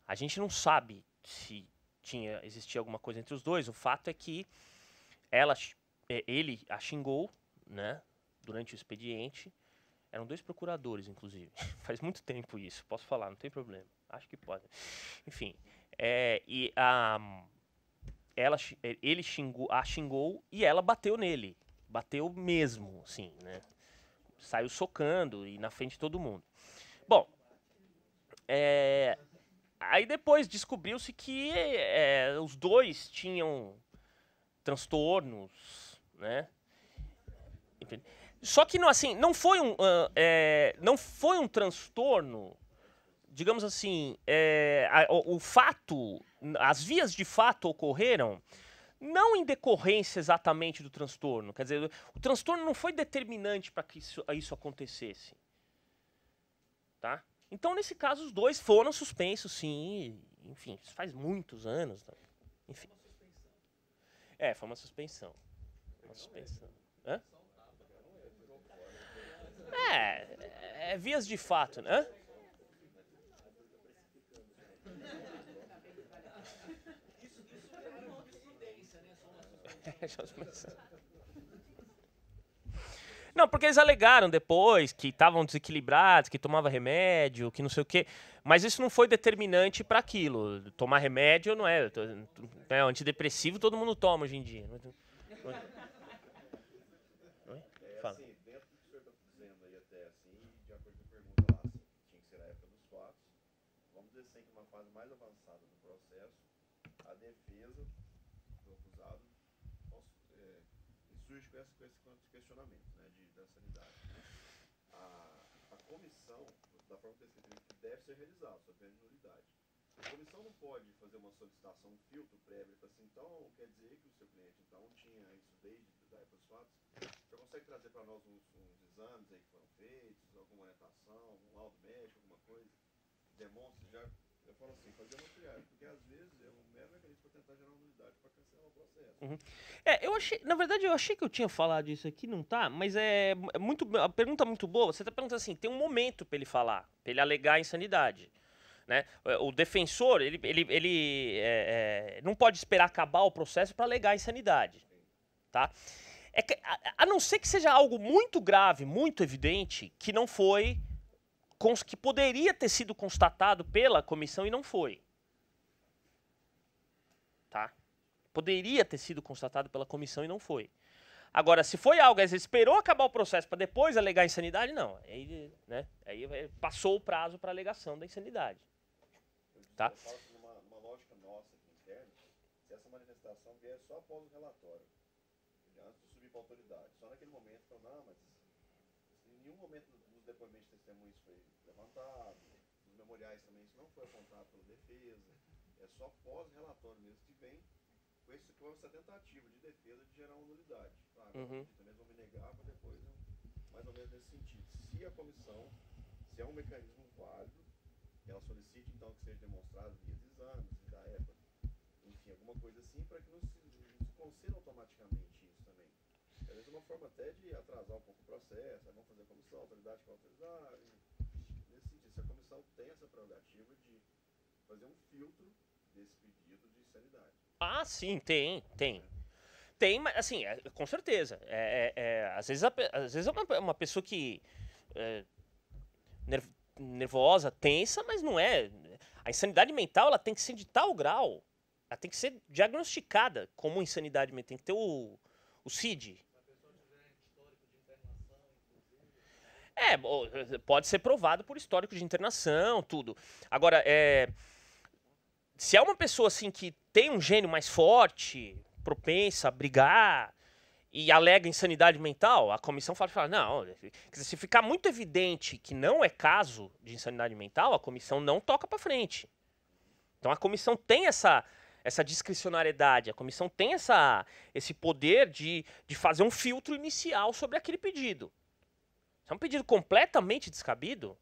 A gente não sabe se existia alguma coisa entre os dois. O fato é que ele a xingou, né, durante o expediente. Eram 2 procuradores, inclusive. Faz muito tempo isso. Posso falar, não tem problema. Acho que pode. Enfim. Ele a xingou e ela bateu nele. Bateu mesmo, assim, né? Saiu socando e na frente de todo mundo. Bom, aí depois descobriu-se que os 2 tinham transtornos, né? Só que não foi um transtorno digamos assim, o fato, as vias de fato ocorreram não em decorrência exatamente do transtorno. Quer dizer, o transtorno não foi determinante para que isso acontecesse. Tá? Então, nesse caso, os dois foram suspensos, sim. Enfim, isso faz muitos anos. Né? Enfim. Foi uma suspensão. Uma suspensão. Hã? Vias de fato, né? Não, porque eles alegaram depois que estavam desequilibrados, que tomava remédio, que não sei o quê. Mas isso não foi determinante para aquilo. Tomar remédio não é. Antidepressivo todo mundo toma hoje em dia. Fala. Assim, dentro do que o senhor está dizendo aí até assim, de acordo com a pergunta lá, assim, tinha que ser a época dos fatos. Vamos dizer assim que uma fase mais avançada do processo, a defesa do acusado surge com esse questionamento, né, da sanidade. A comissão, da forma que deve ser realizada, sob pena de nulidade. A comissão não pode fazer uma solicitação, um filtro prévio, assim, então quer dizer que o seu cliente então tinha isso desde a época dos fatos. Você consegue trazer para nós uns exames aí que foram feitos, alguma orientação, um laudo médico, alguma coisa? Demonstre já. Eu falo assim, fazer uma triagem, porque às vezes é um mero mecanismo para tentar gerar uma nulidade para cancelar o processo. Na verdade, eu achei que eu tinha falado isso aqui, não tá? Mas a pergunta é muito boa. Você está perguntando assim, tem um momento para ele falar, para ele alegar a insanidade. Né? O defensor, ele não pode esperar acabar o processo para alegar a insanidade. Tá? A não ser que seja algo muito grave, muito evidente, que não foi, que poderia ter sido constatado pela comissão e não foi. Tá? Poderia ter sido constatado pela comissão e não foi. Agora, se foi algo, às vezes esperou acabar o processo para depois alegar a insanidade, não. Aí passou o prazo para alegação da insanidade. Tá? Eu falo numa lógica nossa aqui interna, se essa manifestação vier só após o relatório, antes de subir para a autoridade, só naquele momento, não, mas em nenhum momento dos depoimentos de testemunhas foi levantado, nos memoriais também isso não foi apontado pela defesa, é só pós-relatório mesmo que vem com essa tentativa de defesa de gerar uma nulidade. Claro, também vão me negar, mas depois, mais ou menos nesse sentido. Se a comissão, se é um mecanismo válido, ela solicite então que seja demonstrado via exames, da época, enfim, alguma coisa assim, para que não se conceda automaticamente isso também. Às vezes é uma forma até de atrasar um pouco o processo, vamos fazer a comissão, a autoridade que vai autorizar, nesse sentido, se a comissão tem essa prerrogativa de fazer um filtro desse pedido de insanidade. Ah, sim, tem. Tem, mas assim, com certeza. Às vezes é uma pessoa que nervosa, tensa, mas não é. A insanidade mental ela tem que ser de tal grau, ela tem que ser diagnosticada como insanidade mental, tem que ter o CID. Se a pessoa tiver histórico de internação, inclusive. Pode ser provado por histórico de internação, tudo. Agora, se é uma pessoa assim que tem um gênio mais forte, propensa a brigar e alega insanidade mental, a comissão fala, não, quer dizer, se ficar muito evidente que não é caso de insanidade mental, a comissão não toca para frente. Então a comissão tem essa discricionariedade, a comissão tem esse poder de fazer um filtro inicial sobre aquele pedido. Se é um pedido completamente descabido,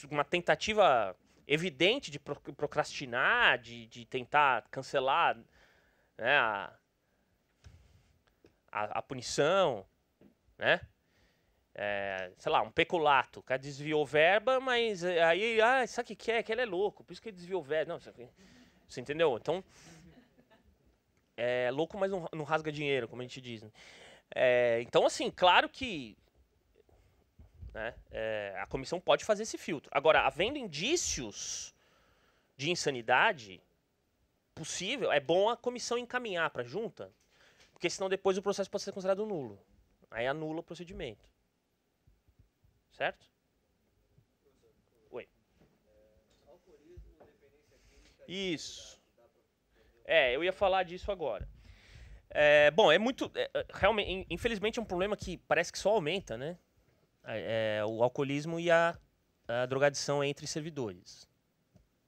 uma tentativa evidente de procrastinar, de tentar cancelar, né, a punição, né? Sei lá, um peculato. O cara desviou verba, mas aí, sabe o que é? Que ele é louco, por isso que ele desviou verba. Não, você entendeu? Então, é louco, mas não rasga dinheiro, como a gente diz. Né? Então, assim, claro que né, a comissão pode fazer esse filtro. Agora, havendo indícios de insanidade possível, é bom a comissão encaminhar para a junta, porque senão depois o processo pode ser considerado nulo. Aí anula o procedimento. Certo? Oi. Alcoolismo, dependência química. Isso. Eu ia falar disso agora. Bom, é muito... realmente, infelizmente é um problema que parece que só aumenta, né? O alcoolismo e a a drogadição entre servidores,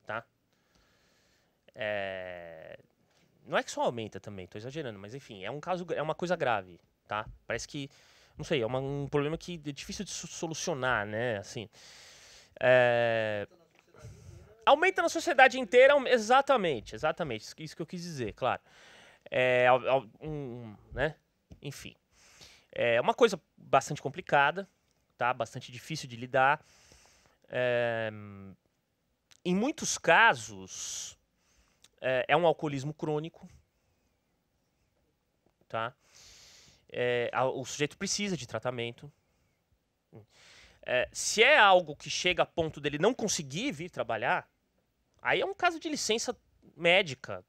tá? Não é que só aumenta também, tô exagerando, mas enfim, é uma coisa grave, tá? Parece que, não sei, um problema que é difícil de solucionar, né? Assim, aumenta na sociedade inteira, exatamente, isso que eu quis dizer, claro. Né? Enfim, é uma coisa bastante complicada, tá? Bastante difícil de lidar. Em muitos casos, é um alcoolismo crônico, tá? O sujeito precisa de tratamento. Se é algo que chega a ponto dele não conseguir vir trabalhar, aí é um caso de licença médica,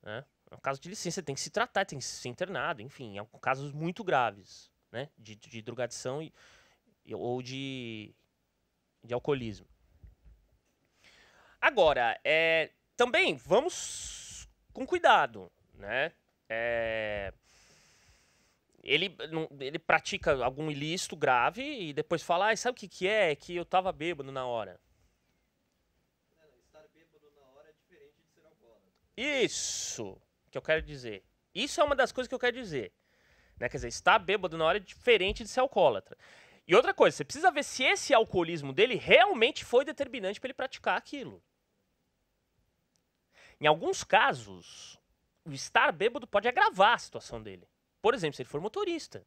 né? É um caso de licença, tem que se tratar, tem que ser internado, enfim, é casos muito graves, né? De drogadição ou de alcoolismo. Agora, também vamos com cuidado, né? Ele pratica algum ilícito grave e depois fala, sabe o que é? Que eu tava bêbado na hora. Estar bêbado na hora é diferente de ser alcoólatra. Isso que eu quero dizer. Isso é uma das coisas que eu quero dizer. Né? Quer dizer, estar bêbado na hora é diferente de ser alcoólatra. E outra coisa, você precisa ver se esse alcoolismo dele realmente foi determinante para ele praticar aquilo. Em alguns casos, o estar bêbado pode agravar a situação dele. Por exemplo, se ele for motorista.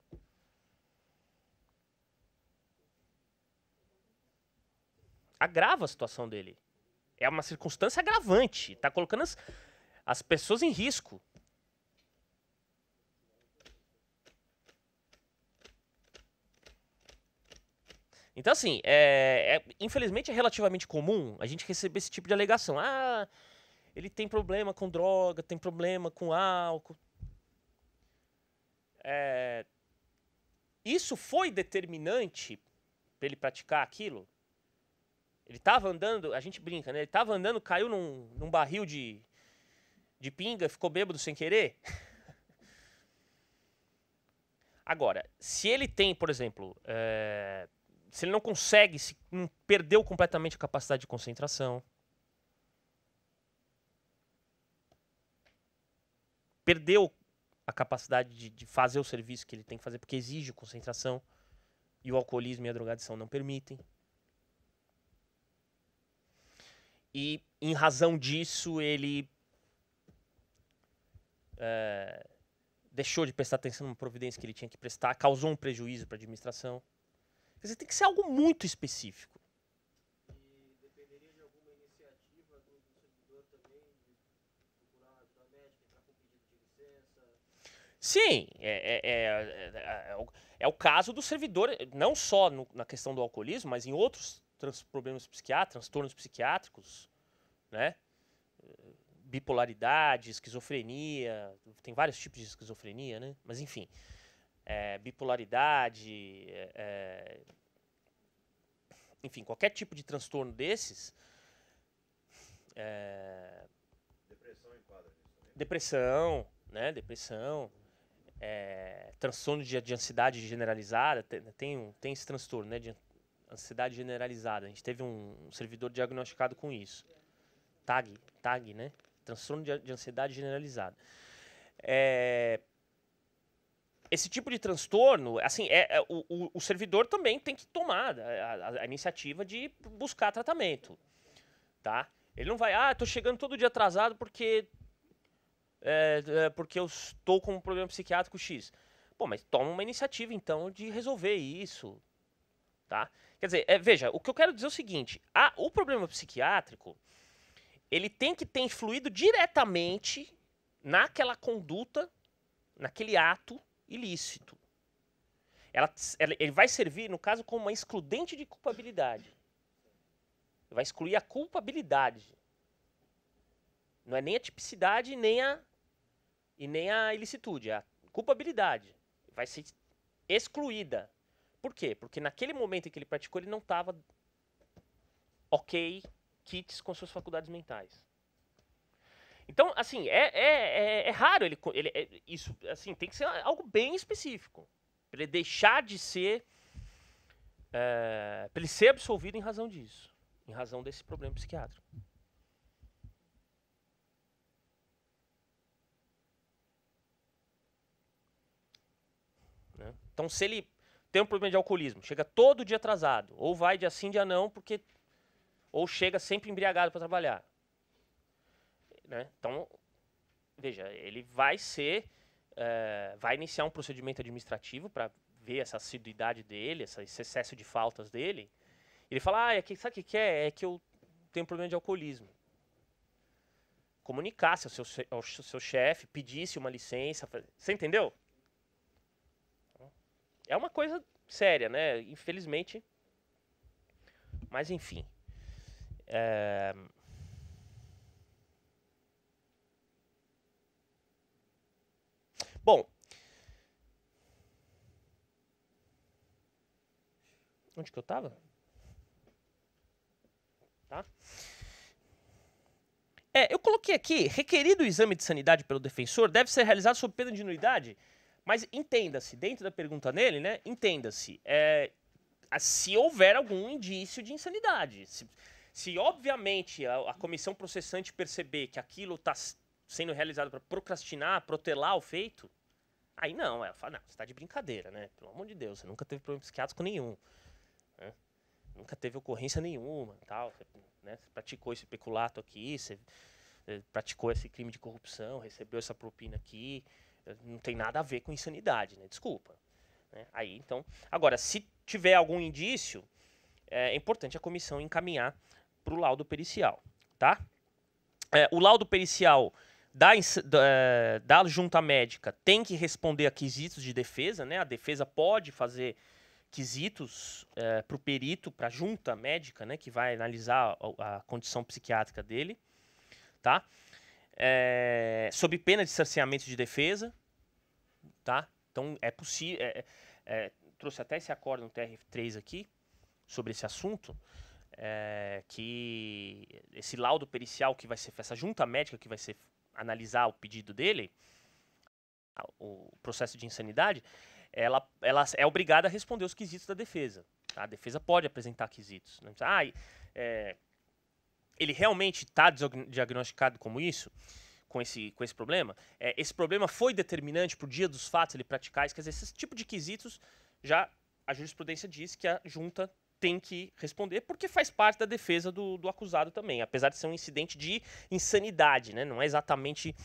Agrava a situação dele. É uma circunstância agravante. Está colocando as pessoas em risco. Então, assim, infelizmente é relativamente comum a gente receber esse tipo de alegação. Ah, ele tem problema com droga, tem problema com álcool. Isso foi determinante para ele praticar aquilo? Ele estava andando, a gente brinca, né? Ele estava andando, caiu num barril de pinga, ficou bêbado sem querer? Agora, se ele tem, por exemplo, se ele não consegue, se perdeu completamente a capacidade de concentração, perdeu a capacidade de fazer o serviço que ele tem que fazer, porque exige concentração, e o alcoolismo e a drogadição não permitem. E, em razão disso, ele deixou de prestar atenção numa providência que ele tinha que prestar, causou um prejuízo para a administração. Quer dizer, tem que ser algo muito específico. E dependeria de alguma iniciativa do servidor também, de procurar ajuda médica, entrar com pedido de licença? Sim, é o caso do servidor, não só na questão do alcoolismo, mas em outros problemas psiquiátricos, transtornos psiquiátricos, né? Bipolaridade, esquizofrenia, tem vários tipos de esquizofrenia, né? Mas enfim, bipolaridade, enfim, qualquer tipo de transtorno desses. Depressão enquadra nisso também. Depressão, né? Transtorno de ansiedade generalizada, tem esse transtorno, né? De ansiedade generalizada. A gente teve um servidor diagnosticado com isso. TAG, né? Transtorno de ansiedade generalizada. Esse tipo de transtorno, assim, o servidor também tem que tomar a iniciativa de buscar tratamento, tá? Ele não vai, tô chegando todo dia atrasado porque eu estou com um problema psiquiátrico X. Pô, mas toma uma iniciativa, então, de resolver isso, tá? Quer dizer, veja, o que eu quero dizer é o seguinte, o problema psiquiátrico, ele tem que ter influído diretamente naquela conduta, naquele ato ilícito. Ele vai servir, no caso, como uma excludente de culpabilidade. Ele vai excluir a culpabilidade. Não é nem a tipicidade nem a ilicitude, é a culpabilidade. Vai ser excluída. Por quê? Porque naquele momento em que ele praticou, ele não estava quites com suas faculdades mentais. Então, assim, é raro isso, assim, tem que ser algo bem específico. Para ele deixar de ser para ele ser absolvido em razão disso, em razão desse problema psiquiátrico. Né? Então, se ele tem um problema de alcoolismo, chega todo dia atrasado, ou vai dia sim, dia não, ou chega sempre embriagado para trabalhar. Né? Então, veja, ele vai vai iniciar um procedimento administrativo para ver essa assiduidade dele, esse excesso de faltas dele. Ele fala, sabe o que é? É que eu tenho um problema de alcoolismo. Comunicasse ao seu chefe, pedisse uma licença. Você entendeu? É uma coisa séria, né? Infelizmente. Mas, enfim. Bom. Onde que eu estava? Tá? Eu coloquei aqui, requerido o exame de sanidade pelo defensor, deve ser realizado sob pena de nulidade, mas entenda-se, dentro da pergunta nele, né, entenda-se, se houver algum indício de insanidade. Se obviamente, a comissão processante perceber que aquilo está sendo realizado para procrastinar, protelar o feito, aí não, ela fala, não, você está de brincadeira, né, pelo amor de Deus, você nunca teve problema psiquiátrico nenhum. Né? Nunca teve ocorrência nenhuma, tal, né? Você praticou esse peculato aqui, você praticou esse crime de corrupção, recebeu essa propina aqui, não tem nada a ver com insanidade, né? Desculpa. Né? Aí, então, agora, se tiver algum indício, é importante a comissão encaminhar para o laudo pericial, tá? O laudo pericial da junta médica tem que responder a quesitos de defesa, né? A defesa pode fazer quesitos para o perito, para a junta médica, né, que vai analisar a condição psiquiátrica dele, tá? Sob pena de cerceamento de defesa, tá? Então é possível, trouxe até esse acórdão TR3 aqui sobre esse assunto, que esse laudo pericial que vai ser, essa junta médica que vai ser analisar o pedido dele, o processo de insanidade, ela é obrigada a responder os quesitos da defesa. Tá? A defesa pode apresentar quesitos. Né? Ele realmente está diagnosticado como isso, com esse problema? Esse problema foi determinante para o dia dos fatos ele praticar isso? Quer dizer, esse tipo de quesitos, já a jurisprudência diz que a junta tem que responder, porque faz parte da defesa do acusado também, apesar de ser um incidente de insanidade, né? Não é exatamente...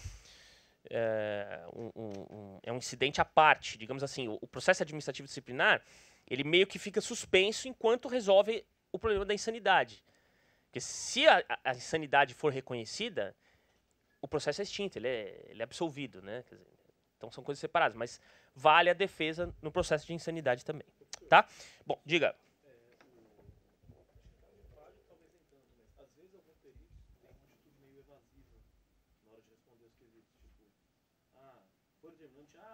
é um incidente à parte, digamos assim. O processo administrativo disciplinar, ele meio que fica suspenso enquanto resolve o problema da insanidade. Porque se a insanidade for reconhecida, o processo é extinto, ele é absolvido, né? Quer dizer, então são coisas separadas, mas vale a defesa no processo de insanidade também, tá? Bom, diga.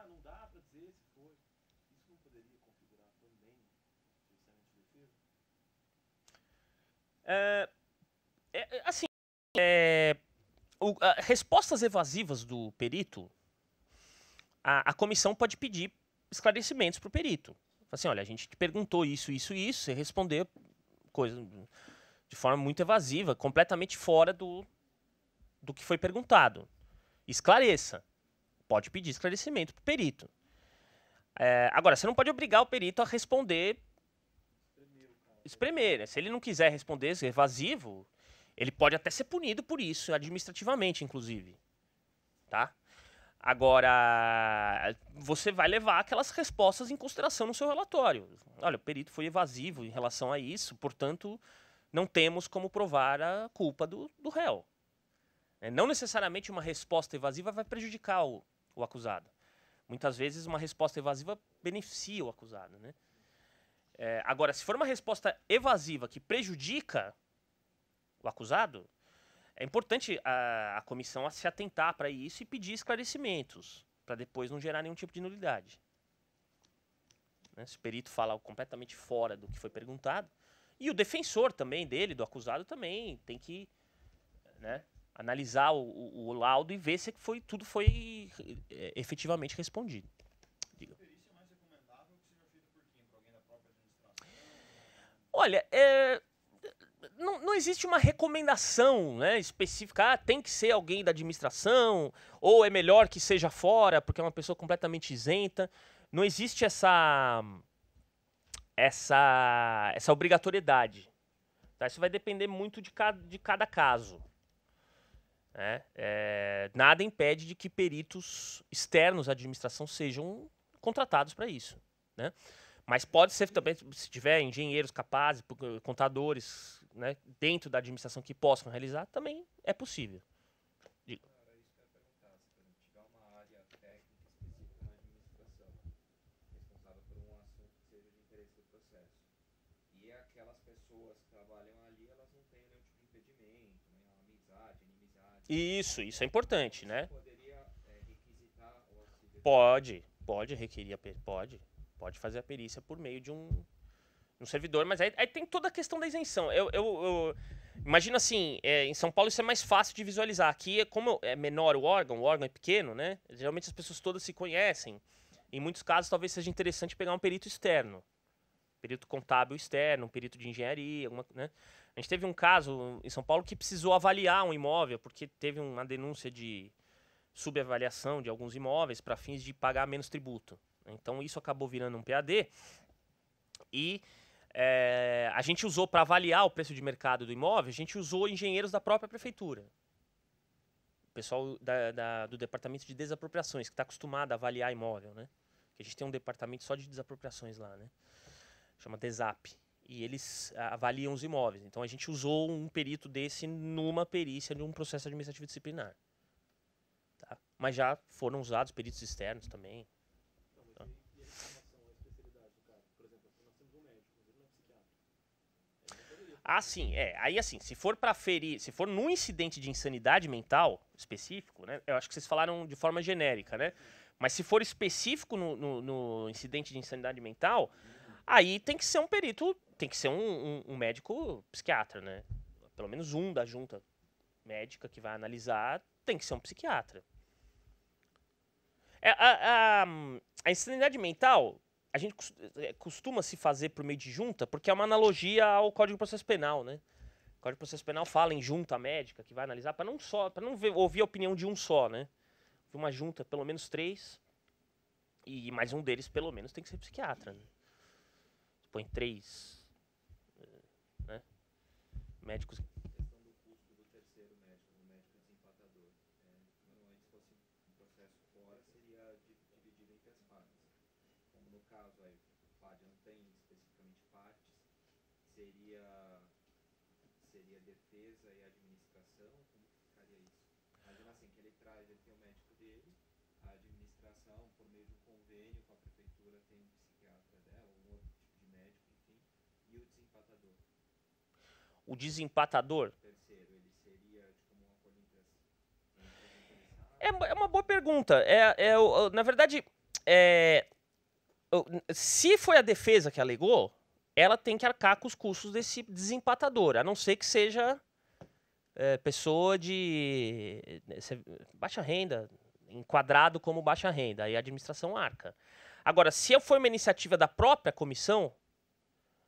Não dá para dizer se foi. Isso não poderia configurar também cerceamento de defesa? Assim, respostas evasivas do perito, a comissão pode pedir esclarecimentos para o perito. Assim, olha, a gente te perguntou isso, você respondeu coisa de forma muito evasiva, completamente fora do que foi perguntado. Esclareça. Pode pedir esclarecimento para o perito. Agora, você não pode obrigar o perito a responder espremer. Né? Se ele não quiser responder, se é evasivo, ele pode até ser punido por isso, administrativamente, inclusive. Tá? Agora, você vai levar aquelas respostas em consideração no seu relatório. Olha, o perito foi evasivo em relação a isso, portanto, não temos como provar a culpa do réu. Não necessariamente uma resposta evasiva vai prejudicar o acusado. Muitas vezes uma resposta evasiva beneficia o acusado. Né? Agora, se for uma resposta evasiva que prejudica o acusado, é importante a comissão se atentar para isso e pedir esclarecimentos, para depois não gerar nenhum tipo de nulidade. Né? Se o perito fala completamente fora do que foi perguntado, e o defensor também dele, do acusado, também tem que, né, analisar o laudo e ver se tudo foi efetivamente respondido. Diga. A perícia mais recomendável que seja feita por quem? Por alguém da própria administração? Olha, não existe uma recomendação, né, específica, tem que ser alguém da administração, ou é melhor que seja fora, porque é uma pessoa completamente isenta. Não existe essa obrigatoriedade. Tá? Isso vai depender muito de cada caso. Né? Nada impede de que peritos externos à administração sejam contratados para isso. Né? Mas pode ser também, se tiver engenheiros capazes, contadores, né, dentro da administração que possam realizar, também é possível. Diga. Era isso que eu ia perguntar. Se, por exemplo, tiver uma área técnica específica na administração, responsável por um assunto que seja de interesse do processo, e aquelas pessoas que trabalham ali, elas não têm nenhum tipo de impedimento, né, amizade, inimizade. Isso é importante, né? Poderia requisitar o auxílio? Pode requerir, pode fazer a perícia por meio de um servidor, mas aí tem toda a questão da isenção. Eu imagino assim, em São Paulo isso é mais fácil de visualizar. Aqui, como é menor o órgão é pequeno, né? Geralmente as pessoas todas se conhecem. Em muitos casos, talvez seja interessante pegar um perito externo. Perito contábil externo, um perito de engenharia, né? A gente teve um caso em São Paulo que precisou avaliar um imóvel, porque teve uma denúncia de subavaliação de alguns imóveis para fins de pagar menos tributo. Então isso acabou virando um PAD e a gente usou para avaliar o preço de mercado do imóvel, a gente usou engenheiros da própria prefeitura. O pessoal do departamento de desapropriações, que está acostumado a avaliar imóvel, né? Que a gente tem um departamento só de desapropriações lá, né? Chama DESAP. E eles avaliam os imóveis. Então a gente usou um perito desse numa perícia de um processo administrativo disciplinar. Tá? Mas já foram usados peritos externos também. Então, mas e a informação, a especialidade do cara? Por exemplo, nós temos um médico, mas ele não é psiquiatra. Ah, sim, Aí assim, se for para ferir, se for num incidente de insanidade mental específico, né? Eu acho que vocês falaram de forma genérica, né? Mas se for específico no incidente de insanidade mental, aí tem que ser um perito, tem que ser um médico psiquiatra, né? Pelo menos um da junta médica que vai analisar tem que ser um psiquiatra. A insanidade mental, a gente costuma se fazer por meio de junta, porque é uma analogia ao Código de Processo Penal, né? O Código de Processo Penal fala em junta médica que vai analisar, para não ouvir a opinião de um só, né? Uma junta, pelo menos 3, e mais um deles, pelo menos, tem que ser psiquiatra, né? Põe 3, né? Médicos. A questão do custo do terceiro médico, do médico desempatador. Normalmente, se fosse um processo fora, seria dividido entre as partes. Como no caso aí, o PAD não tem especificamente partes, seria defesa e administração, como que ficaria isso? Imagina assim, que ele tem o médico dele, a administração, por meio de um convênio com a prefeitura, tem um psiquiatra dela, um outro tipo de médico, enfim, e o desempatador. O desempatador? O terceiro, ele seria como um acordo entre É uma boa pergunta. Na verdade, se foi a defesa que alegou, ela tem que arcar com os custos desse desempatador, a não ser que seja pessoa de baixa renda, enquadrado como baixa renda, aí a administração arca. Agora, se for uma iniciativa da própria comissão,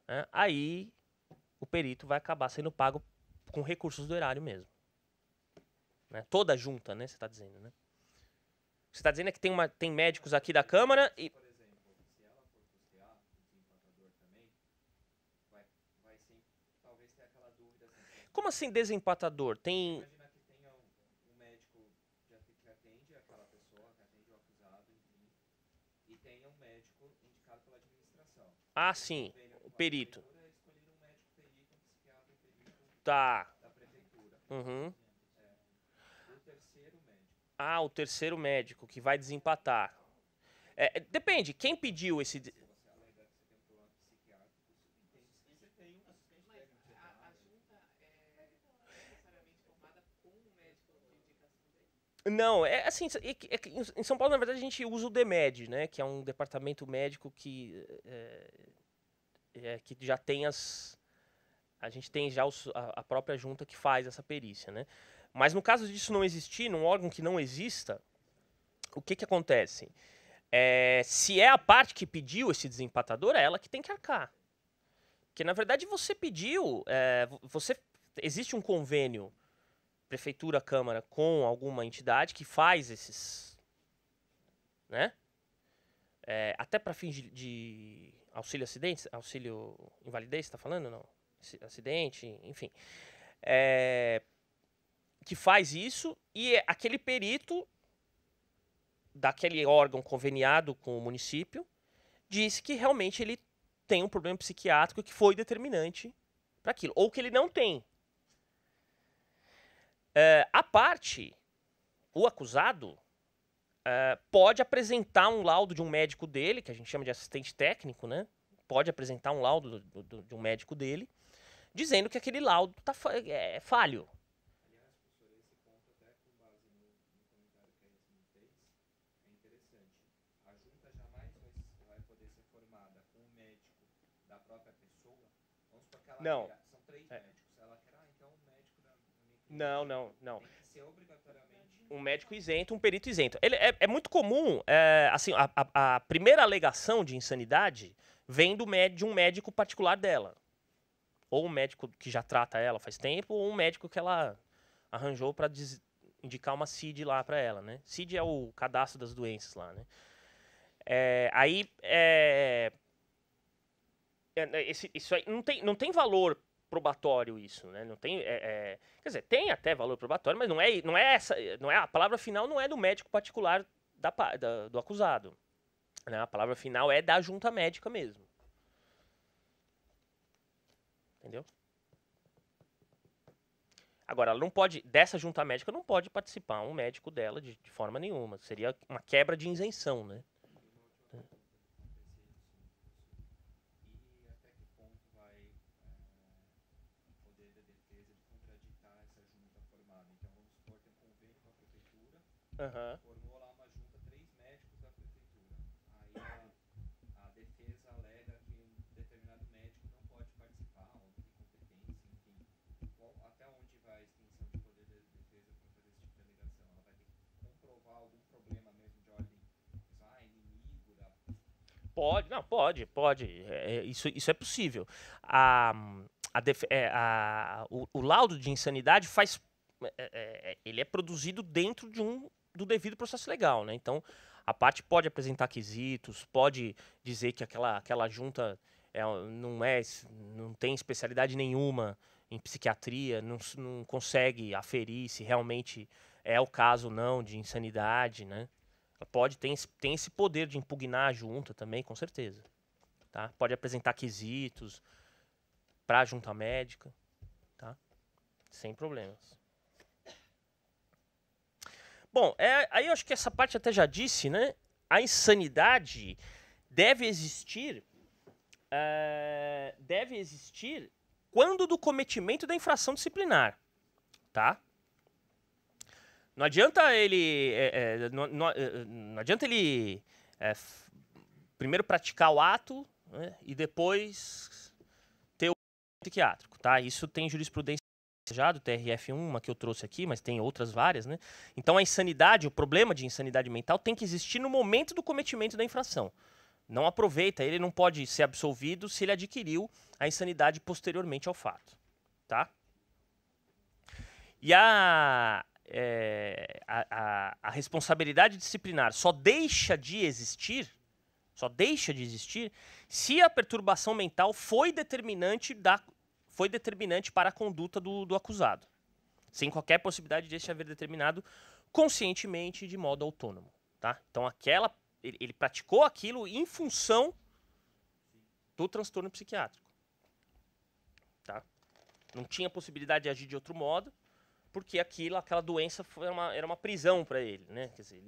né, aí o perito vai acabar sendo pago com recursos do erário mesmo. Né? Toda a junta, né, você está dizendo, né? Você está dizendo que tem médicos aqui da Câmara e... Por exemplo, se ela for custear o desempatador também, vai sim, talvez tenha aquela dúvida assim. Como assim desempatador? Tem... Imagina que tenha um médico que atende aquela pessoa, que atende o acusado, enfim, e tenha um médico indicado pela administração. Ah, sim, o perito. Escolher um médico perito, um psiquiatra e perito Tá. da prefeitura. Uhum. O terceiro médico. Ah, o terceiro médico que vai desempatar. Depende, quem pediu esse... Se você alega que você tem um problema psiquiátrico, entende que você tem um assistente técnico. Você A junta é necessariamente formada com um médico de indicação dele? Não, assim, em São Paulo, na verdade, a gente usa o DEMED, né? Que é um departamento médico que já tem a gente tem já a própria junta que faz essa perícia, né? Mas no caso disso não existir, num órgão que não exista, o que acontece? Se é a parte que pediu esse desempatador, é ela que tem que arcar. Porque, na verdade, você pediu, existe um convênio prefeitura, câmara, com alguma entidade que faz esses, né? Até para fins de auxílio acidentes, auxílio invalidez, está falando, não? Acidente, enfim. Que faz isso e aquele perito daquele órgão conveniado com o município disse que realmente ele tem um problema psiquiátrico que foi determinante para aquilo, ou que ele não tem. A parte, o acusado, pode apresentar um laudo de um médico dele, que a gente chama de assistente técnico, né? Pode apresentar um laudo de um médico dele, dizendo que aquele laudo tá falho. Aliás, professor, esse ponto até com base no comentário que a Yasmin fez, é interessante. A junta jamais vai poder ser formada com o médico da própria pessoa. Vamos supor que ela Não. queira, são 3 médicos. Ela quer, então o médico da minha clínica Não. tem que ser obrigatoriamente Um médico isento, um perito isento. É muito comum, assim, a primeira alegação de insanidade vem de um médico particular dela. Ou um médico que já trata ela faz tempo, ou um médico que ela arranjou para indicar uma CID lá para ela, né? CID é o cadastro das doenças lá, né? Isso aí não tem valor probatório isso, né? Não tem, quer dizer, tem até valor probatório, mas não é a palavra final não é do médico particular do acusado, né? A palavra final é da junta médica mesmo. Entendeu? Agora, ela não pode, dessa junta médica não pode participar um médico dela de forma nenhuma. Seria uma quebra de isenção, né? E até que ponto vai o poder da defesa de contraditar essa junta formada? Então, vamos supor que tem um convênio com a prefeitura, formou lá uma junta, 3 médicos da prefeitura. Aí a defesa alega que um determinado médico não pode participar, ou não tem competência, enfim. Até onde vai a extensão de poder da defesa para fazer esse tipo de alegação? Ela vai ter que comprovar algum problema mesmo de ordem, inimigo da... Pode. Isso é possível. O laudo de insanidade ele é produzido dentro do devido processo legal, né? Então, a parte pode apresentar quesitos, pode dizer que aquela junta não tem especialidade nenhuma em psiquiatria, não consegue aferir se realmente é o caso ou não de insanidade, né? Tem esse poder de impugnar a junta também, com certeza. Tá? Pode apresentar quesitos para a junta médica, tá? Sem problemas. Bom, aí eu acho que essa parte até já disse, né? A insanidade deve existir quando do cometimento da infração disciplinar, tá? Não adianta ele, não adianta ele primeiro praticar o ato, né, e depois ter o psiquiátrico, tá? Isso tem jurisprudência já do TRF1, uma que eu trouxe aqui, mas tem outras várias, né? Então a insanidade, o problema de insanidade mental tem que existir no momento do cometimento da infração. Não aproveita, ele não pode ser absolvido se ele adquiriu a insanidade posteriormente ao fato, tá? E a responsabilidade disciplinar só deixa de existir se a perturbação mental foi determinante para a conduta do acusado, sem qualquer possibilidade de este haver determinado conscientemente de modo autônomo, tá? Então ele praticou aquilo em função do transtorno psiquiátrico, tá? Não tinha possibilidade de agir de outro modo, porque aquela doença era uma prisão para ele, né? Quer dizer,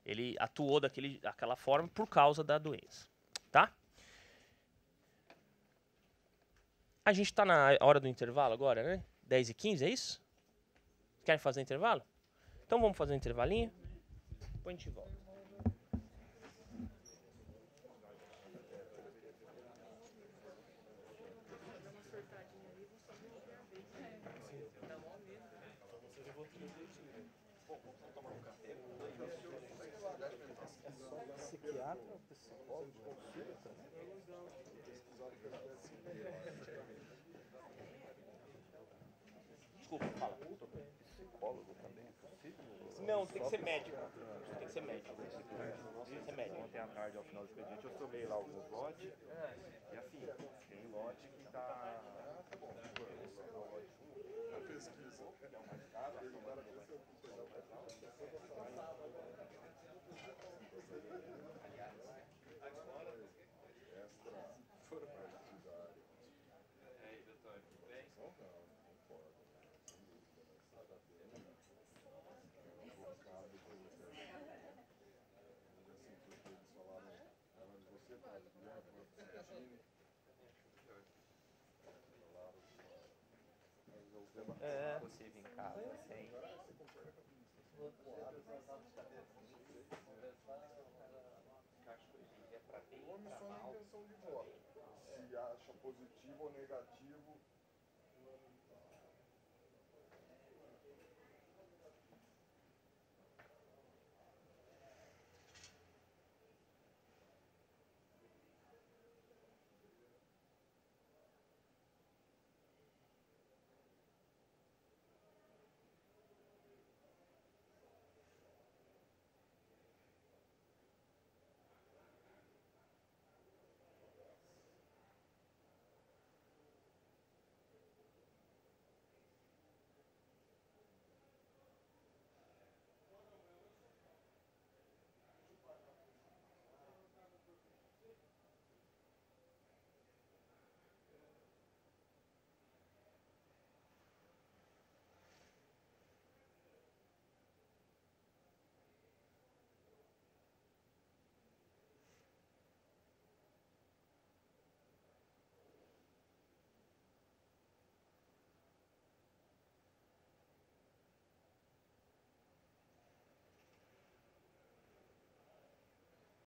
ele atuou daquela forma por causa da doença, tá? A gente está na hora do intervalo agora, né? 10h15, é isso? Querem fazer intervalo? Então vamos fazer um intervalinho. Depois a gente volta. Psiquiatra, psicólogo, consulta, né? Desculpa, fala. Psicólogo também é possível? Não, tem que ser médico. Tem que ser médico. Tem que ser médico. Ontem à tarde, ao final do expediente, eu somei lá alguns lotes. E assim, tem lote que tá. A pesquisa. Que é o mais caro, a somada do mais Possível em casa, sem. Homem só na intenção de voto. Se acha positivo ou negativo,